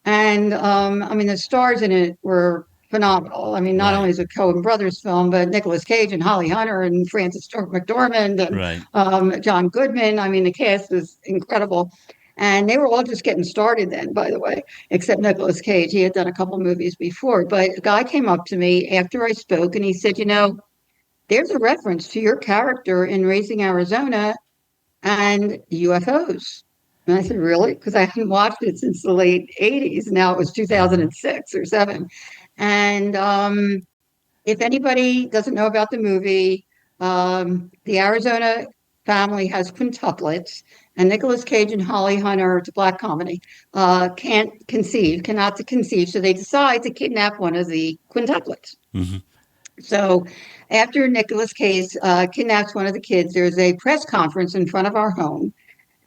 and I mean, the stars in it were phenomenal. I mean, not Right. only is it a Coen Brothers film, but Nicolas Cage and Holly Hunter and Frances McDormand and Right. John Goodman. I mean, the cast was incredible. And they were all just getting started then, by the way, except Nicolas Cage. He had done a couple movies before. But a guy came up to me after I spoke and he said, there's a reference to your character in Raising Arizona and UFOs. And I said, really? Because I hadn't watched it since the late 80s. Now it was Uh-huh. 2006 or 7. And if anybody doesn't know about the movie, the Arizona family has quintuplets, and Nicolas Cage and Holly Hunter, it's a black comedy, cannot conceive. So they decide to kidnap one of the quintuplets. Hmm. So after Nicolas Cage kidnaps one of the kids, there's a press conference in front of our home.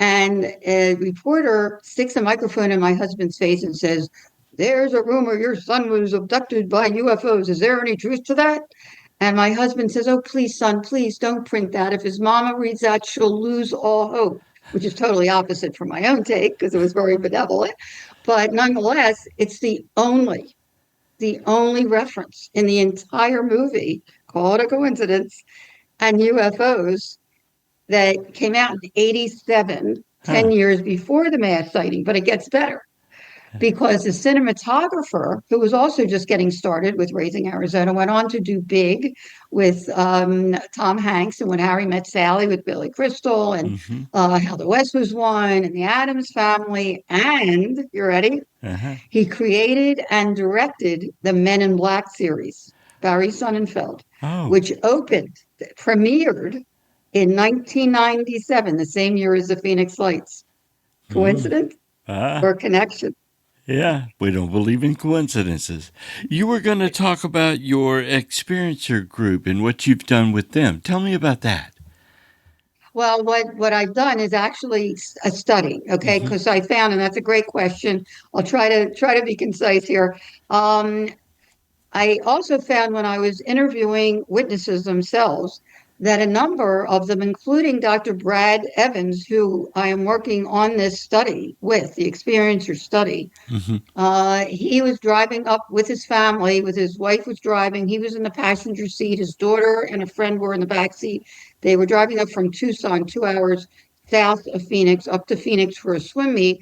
And a reporter sticks a microphone in my husband's face and says, there's a rumor your son was abducted by UFOs. Is there any truth to that? And my husband says, oh, please, son, please don't print that. If his mama reads that, she'll lose all hope, which is totally opposite from my own take because it was very benevolent. But nonetheless, it's the only reference in the entire movie, call it a coincidence, and UFOs that came out in 87, Huh. 10 years before the mass sighting. But it gets better because the cinematographer, who was also just getting started with Raising Arizona, went on to do Big with Tom Hanks and When Harry Met Sally with Billy Crystal and Hmm. How the West Was Won and The Addams Family. And, you ready? Uh-huh. He created and directed the Men in Black series, Barry Sonnenfeld, Oh. which premiered in 1997, the same year as the Phoenix Lights. Mm. Coincidence Ah. or connection? Yeah, we don't believe in coincidences. You were going to talk about your experiencer group and what you've done with them. Tell me about that. Well, what I've done is actually a study, okay? Hmm. Because I found, and that's a great question. I'll try to be concise here. Um, I also found when I was interviewing witnesses themselves that a number of them, including Dr. Brad Evans, who I am working on this study with, the experiencer study, Hmm. he was driving up with his family, with his wife was driving. He was in the passenger seat. His daughter and a friend were in the back seat. They were driving up from Tucson, 2 hours south of Phoenix, up to Phoenix for a swim meet.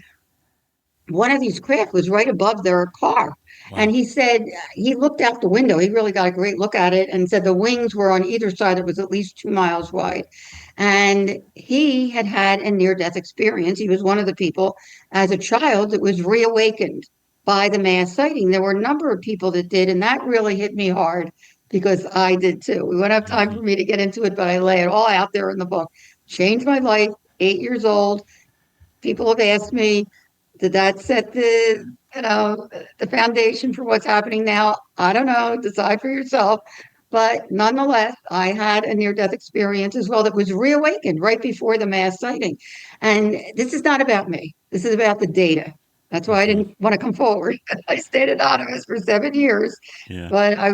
one of these craft was right above their car. And Wow. he said he looked out the window. He really got a great look at it and said the wings were on either side that was at least 2 miles wide. And he had had a near death experience. He was one of the people as a child that was reawakened by the mass sighting. There were a number of people that did, and that really hit me hard because I did too. We won't have time Hmm. for me to get into it, but I lay it all out there in the book. Changed my life, 8 years old. People have asked me, did that set the foundation for what's happening now? I don't know. Decide for yourself. But nonetheless, I had a near death experience as well that was reawakened right before the mass sighting. And this is not about me. This is about the data. That's why I Hmm. didn't want to come forward. I stayed anonymous for 7 years. Yeah. But I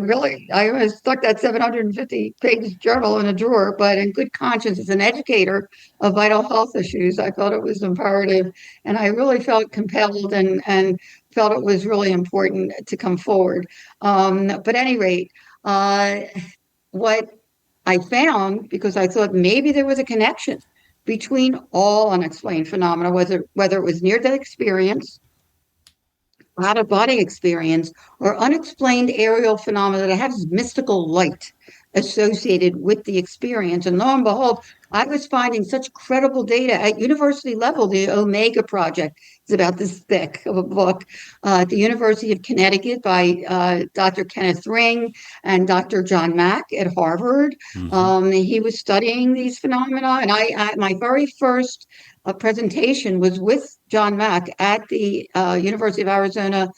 almost stuck that 750-page journal in a drawer. But in good conscience, as an educator of vital health issues, I felt it was imperative. And I really felt compelled and felt it was really important to come forward. But at any rate, uh, what I found, because I thought maybe there was a connection between all unexplained phenomena, whether it was near death experience, out of body experience, or unexplained aerial phenomena that have mystical light associated with the experience. And lo and behold, I was finding such credible data at university level. The Omega Project is about this thick of a book at the University of Connecticut by Dr. Kenneth Ring and Dr. John Mack at Harvard. Hmm. He was studying these phenomena, and my very first presentation was with John Mack at the University of Arizona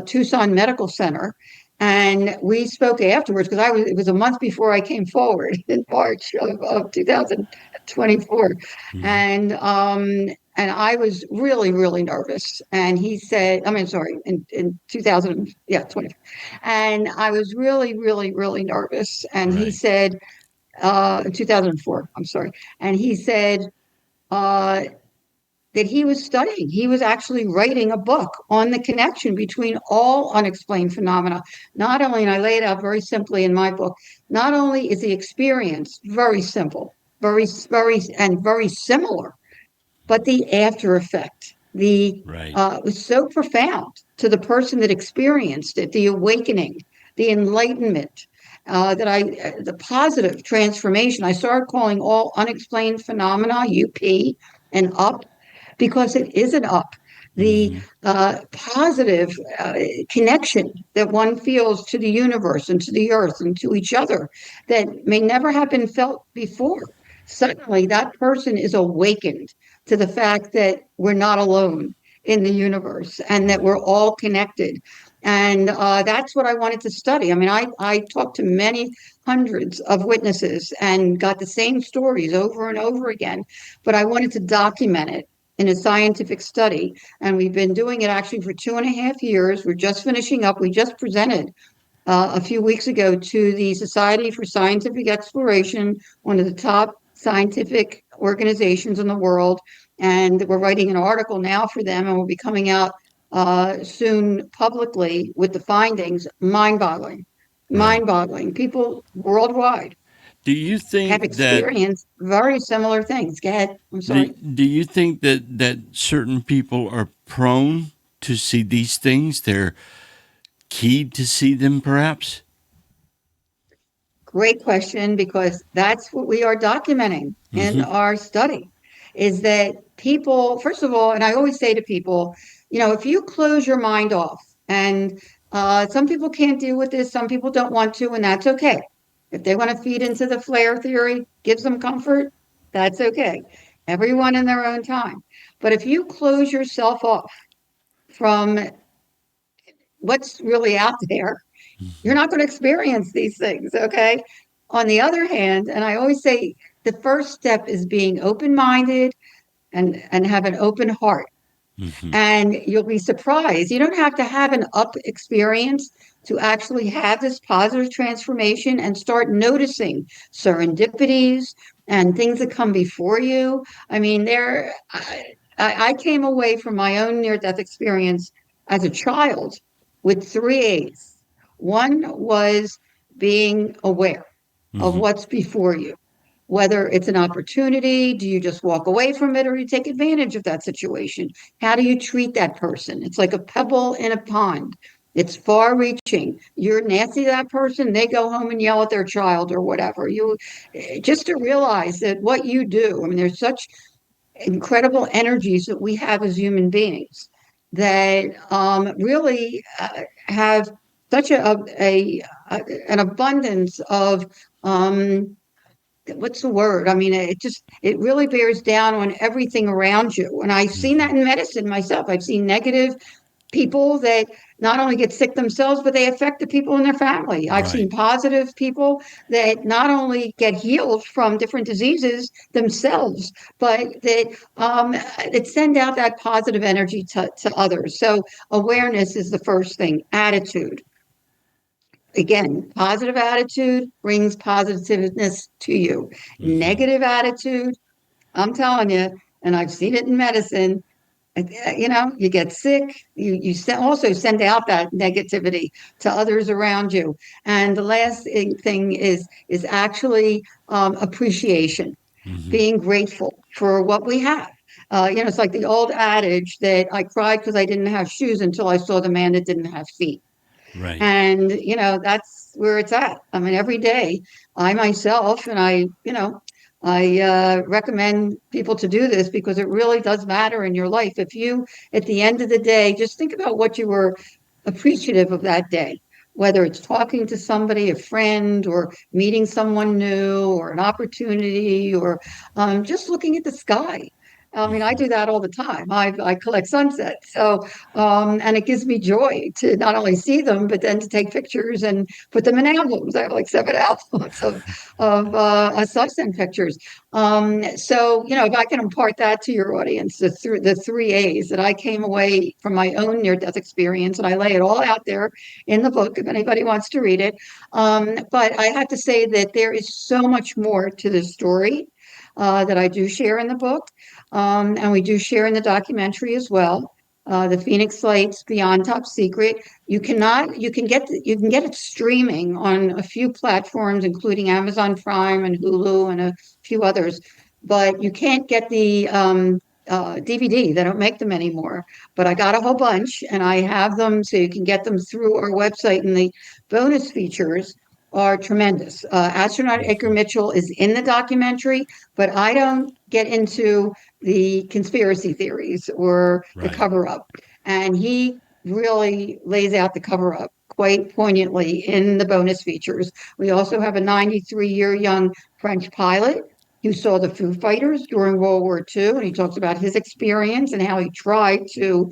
Tucson Medical Center. And we spoke afterwards because it was a month before I came forward in March of 2024. Hmm. And I was really, really nervous. And he said, I mean, sorry, in 2000, yeah, 20. And I was really, really, really nervous. And he Right. said, 2004, I'm sorry. And he said, uh, that he was studying. He was actually writing a book on the connection between all unexplained phenomena. Not only, and I lay it out very simply in my book, not only is the experience very simple, and very similar, but the after effect, the Right. was so profound to the person that experienced it, the awakening, the enlightenment, the positive transformation. I started calling all unexplained phenomena UP and up because it is an up. The Hmm. positive connection that one feels to the universe and to the earth and to each other that may never have been felt before. Suddenly, that person is awakened to the fact that we're not alone in the universe and that Right. we're all connected. And that's what I wanted to study. I mean, I talked to many hundreds of witnesses and got the same stories over and over again, but I wanted to document it in a scientific study. And we've been doing it actually for 2.5 years. We're just finishing up. We just presented a few weeks ago to the Society for Scientific Exploration, one of the top scientific organizations in the world. And we're writing an article now for them, and we'll be coming out soon publicly with the findings. Mind boggling, Right. mind boggling. People worldwide Do you have think that experienced very similar things. Go ahead. I'm sorry. do you think that certain people are prone to see these things? They're keyed to see them, perhaps. Great question, because that's what we are documenting in Hmm. our study is that people, first of all, and I always say to people, if you close your mind off, and some people can't deal with this, some people don't want to, and that's okay. If they want to feed into the flare theory, gives them comfort, that's okay. Everyone in their own time. But if you close yourself off from what's really out there, you're not going to experience these things, okay? On the other hand, and I always say the first step is being open-minded and have an open heart. Hmm. And you'll be surprised. You don't have to have an up experience to actually have this positive transformation and start noticing serendipities and things that come before you. I mean, I came away from my own near death experience as a child with three A's. One was being aware of Hmm. what's before you. whether it's an opportunity, do you just walk away from it or you take advantage of that situation? How do you treat that person? It's like a pebble in a pond. It's far reaching. You're nasty to that person, they go home and yell at their child or whatever. You just to realize that what you do, I mean, there's such incredible energies that we have as human beings that really have such an abundance of what's the word? I mean, it really bears down on everything around you. And I've seen that Mhm. in medicine myself. I've seen negative people that not only get sick themselves, but they affect the people in their family. I've Right. seen positive people that not only get healed from different diseases themselves, but that send out that positive energy to others. So awareness is the first thing. Attitude. Again, positive attitude brings positiveness to you. Mhm. Negative attitude, I'm telling you, and I've seen it in medicine, you get sick, you also send out that negativity to others around you. And the last thing is actually appreciation, Mhm. being grateful for what we have. It's like the old adage that I cried because I didn't have shoes until I saw the man that didn't have feet. Right. And, that's where it's at. I mean, every day, I myself, and I recommend people to do this because it really does matter in your life. If you, at the end of the day, just think about what you were appreciative of that day, whether it's talking to somebody, a friend, or meeting someone new, or an opportunity, or just looking at the sky. I mean, I Mhm. do that all the time. I collect sunsets. So, and it gives me joy to not only see them, but then to take pictures and put them in albums. I have like 7 albums of sunset pictures. So, if I can impart that to your audience, the three A's that I came away from my own near-death experience, and I lay it all out there in the book if anybody wants to read it. But I have to say that there is so much more to the story that I do share in the book, and we do share in the documentary as well. The Phoenix Lights Beyond Top Secret. You can get it streaming on a few platforms, including Amazon Prime and Hulu and a few others, but you can't get the DVD. They don't make them anymore. But I got a whole bunch, and I have them, so you can get them through our website. And the bonus features are tremendous. Astronaut Edgar Mhm. Mitchell is in the documentary, but I don't get into the conspiracy theories or the Right. cover up. And he really lays out the cover up quite poignantly in the bonus features. We also have a 93-year young French pilot who saw the Foo Fighters during World War II, and he talks about his experience and how he tried to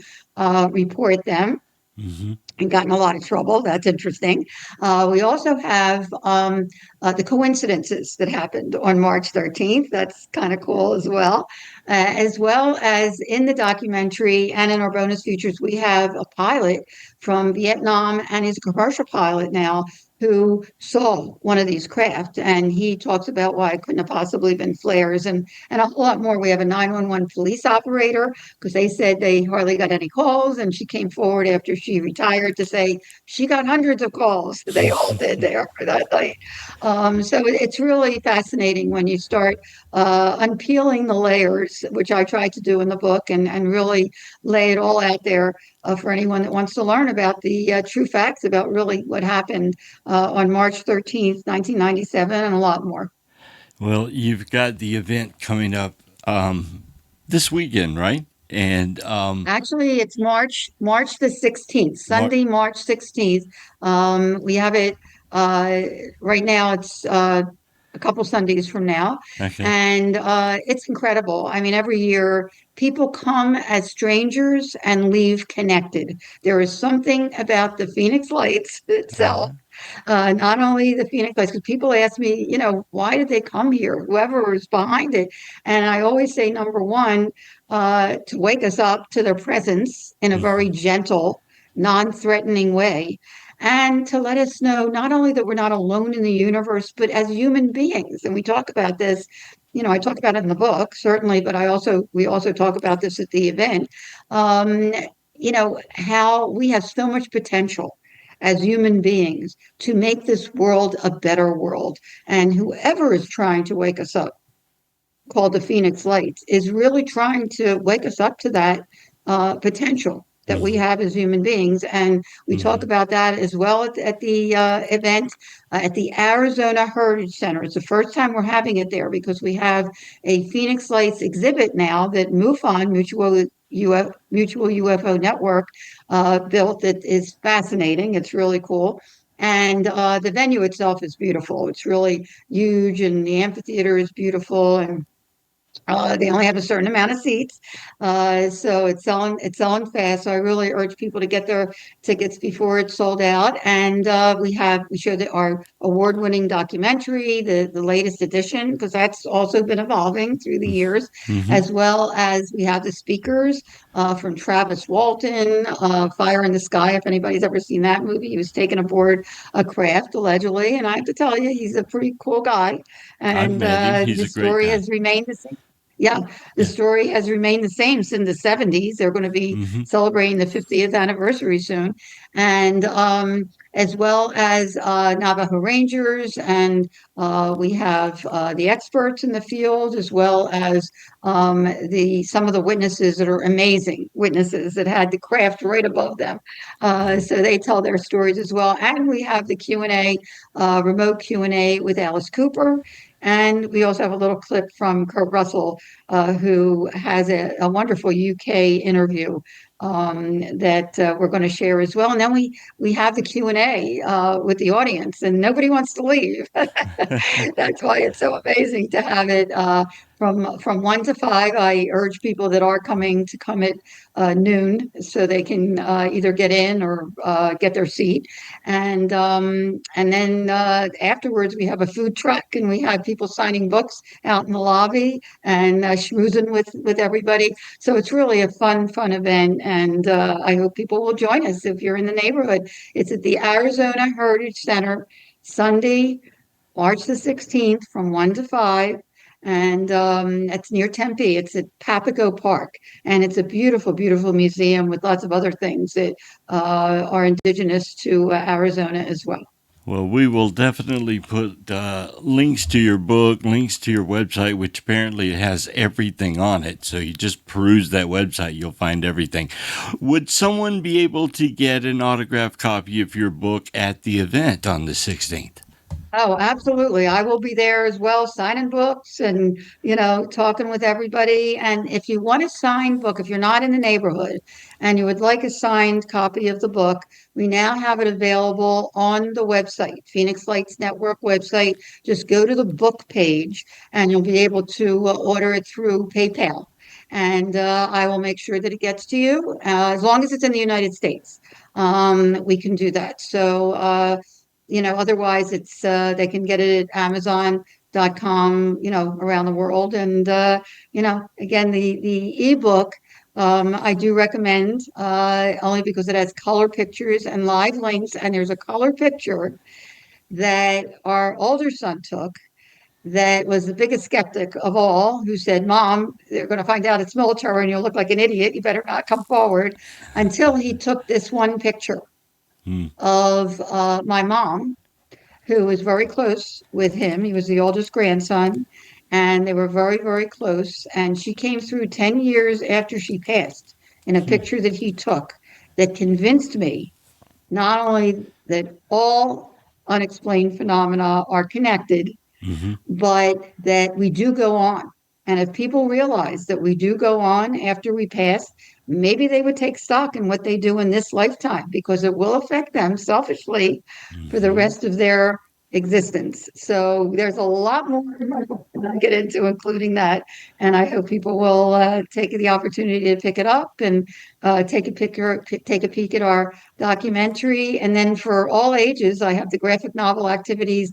report them Mhm. and got in a lot of trouble. That's interesting. We also have the coincidences that happened on March 13th. That's kind of cool as well as in the documentary and in our bonus features, we have a pilot from Vietnam, and he's a commercial pilot now who saw one of these craft, and he talks about why it couldn't have possibly been flares and a whole lot more. We have a 911 police operator because they said they hardly got any calls. And she came forward after she retired to say she got hundreds of calls. They all did there for that night. So it's really fascinating when you start unpeeling the layers, which I tried to do in the book, and really lay it all out there for anyone that wants to learn about the true facts about really what happened on March 13th, 1997, and a lot more. Well, you've got the event coming up this weekend, right? And Actually, it's March the 16th, Mar- Sunday, March 16th. We have it uh, right now. It's a couple Sundays from now, okay. and it's incredible. I mean, every year people come as strangers and leave connected. There is something about the Phoenix Lights itself, Uh-huh. not only the Phoenix Lights, because people ask me, why did they come here? Whoever is behind it. And I always say, number one, to wake us up to their presence in a very Mhm. gentle, non-threatening way. And to let us know not only that we're not alone in the universe, but as human beings. And we talk about this, I talk about it in the book, certainly, but we also talk about this at the event. How we have so much potential as human beings to make this world a better world. And whoever is trying to wake us up, called the Phoenix Lights, is really trying to wake us up to that potential that we have as human beings. And we talk about that as well at the event at the Arizona Heritage Center. It's the first time we're having it there because we have a Phoenix Lights exhibit now that MUFON, Mutual UFO Network, built, that is fascinating. It's really cool. And the venue itself is beautiful. It's really huge, and the amphitheater is beautiful. And they only have a certain amount of seats, so it's selling fast. So I really urge people to get their tickets before it's sold out. And we show our award-winning documentary, the latest edition, because that's also been evolving through the years, as well as we have the speakers from Travis Walton, Fire in the Sky. If anybody's ever seen that movie, he was taken aboard a craft allegedly, and I have to tell you, he's a pretty cool guy, I've and met him. He's a his great story guy. has remained the same. Yeah, the story has remained the same since the 70s. They're going to be celebrating the 50th anniversary soon. And as well as Navajo Rangers, and we have the experts in the field, as well as some of the witnesses that are amazing witnesses that had the craft right above them. So they tell their stories as well. And we have the Q&A, remote Q&A with Alice Cooper. And we also have a little clip from Kurt Russell, who has a wonderful UK interview that we're going to share as well. And then we have the Q&A with the audience, and nobody wants to leave. That's why it's so amazing to have it from 1 to 5. I urge people that are coming to come at noon, so they can either get in or get their seat. And then afterwards, we have a food truck, and we have people signing books out in the lobby and schmoozing with everybody. So it's really a fun event, and I hope people will join us if you're in the neighborhood. It's at the Arizona Heritage Center, Sunday, March the 16th, from 1 to 5. And it's near Tempe. It's at Papago Park. And it's a beautiful, beautiful museum with lots of other things that are indigenous to Arizona as well. Well, we will definitely put links to your book, links to your website, which apparently has everything on it. So you just peruse that website, you'll find everything. Would someone be able to get an autographed copy of your book at the event on the 16th? Oh, absolutely. I will be there as well, signing books and, talking with everybody. And if you want a signed book, if you're not in the neighborhood and you would like a signed copy of the book, we now have it available on the website, Phoenix Lights Network website. Just go to the book page and you'll be able to order it through PayPal. And I will make sure that it gets to you as long as it's in the United States. We can do that. So, otherwise it's they can get it at Amazon.com, around the world. And again, the ebook, I do recommend only because it has color pictures and live links. And there's a color picture that our older son took that was the biggest skeptic of all, who said, "Mom, they're going to find out it's military and you'll look like an idiot. You better not come forward," until he took this one picture of my mom, who was very close with him. He was the oldest grandson, and they were very, very close. And she came through 10 years after she passed in a picture that he took that convinced me not only that all unexplained phenomena are connected, but that we do go on. And if people realize that we do go on after we pass, maybe they would take stock in what they do in this lifetime, because it will affect them selfishly for the rest of their existence. So there's a lot more than I get into, including that. And I hope people will take the opportunity to pick it up and take a peek at our documentary. And then for all ages, I have the graphic novel activities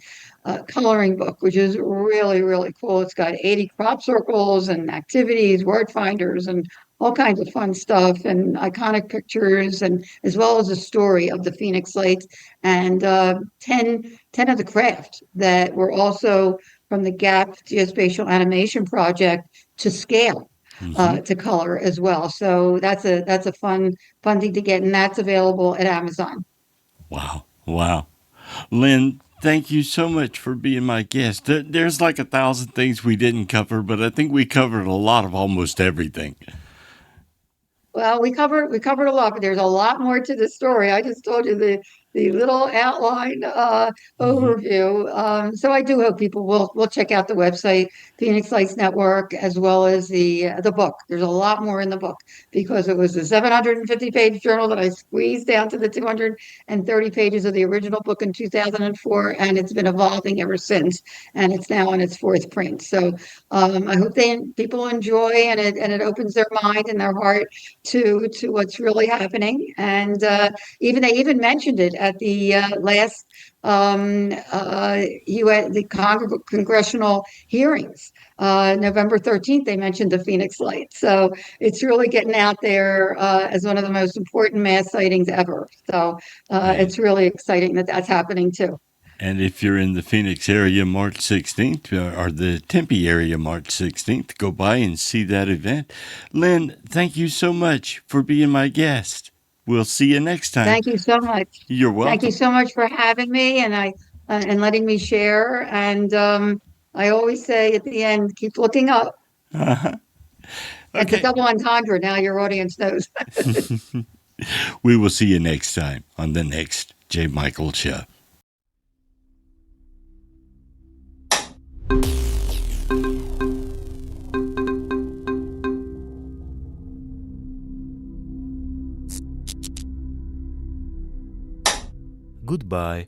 coloring book, which is really, really cool. It's got 80 crop circles and activities, word finders, and all kinds of fun stuff, and iconic pictures, and as well as a story of the Phoenix Lights, and 10 of the craft that were also from the GAP Geospatial Animation Project to scale. To color as well. So that's a fun thing to get, and that's available at Amazon. Wow. Wow. Lynn, thank you so much for being my guest. There's like 1,000 things we didn't cover, but I think we covered a lot of almost everything. Well, we covered a lot, but there's a lot more to the story. I just told you the little outline Mhm. overview. So I do hope people will check out the website, Phoenix Lights Network, as well as the book. There's a lot more in the book because it was a 750-page journal that I squeezed down to the 230 pages of the original book in 2004, and it's been evolving ever since. And it's now in its fourth print. So I hope people enjoy, and it opens their mind and their heart to what's really happening. And they even mentioned it at the last the congressional hearings. November 13th, they mentioned the Phoenix Light. So it's really getting out there as one of the most important mass sightings ever. So And it's really exciting that that's happening too. and if you're in the Phoenix area March 16th or the Tempe area March 16th, go by and see that event. Lynn, thank you so much for being my guest. We'll see you next time. Thank you so much. You're Thank you welcome. so much for having me, and letting me share. And I always say at the end, keep looking up. Uh-huh. It's a Okay. double entendre. Now your audience knows. We will see you next time on the next J. Michael Show. Goodbye.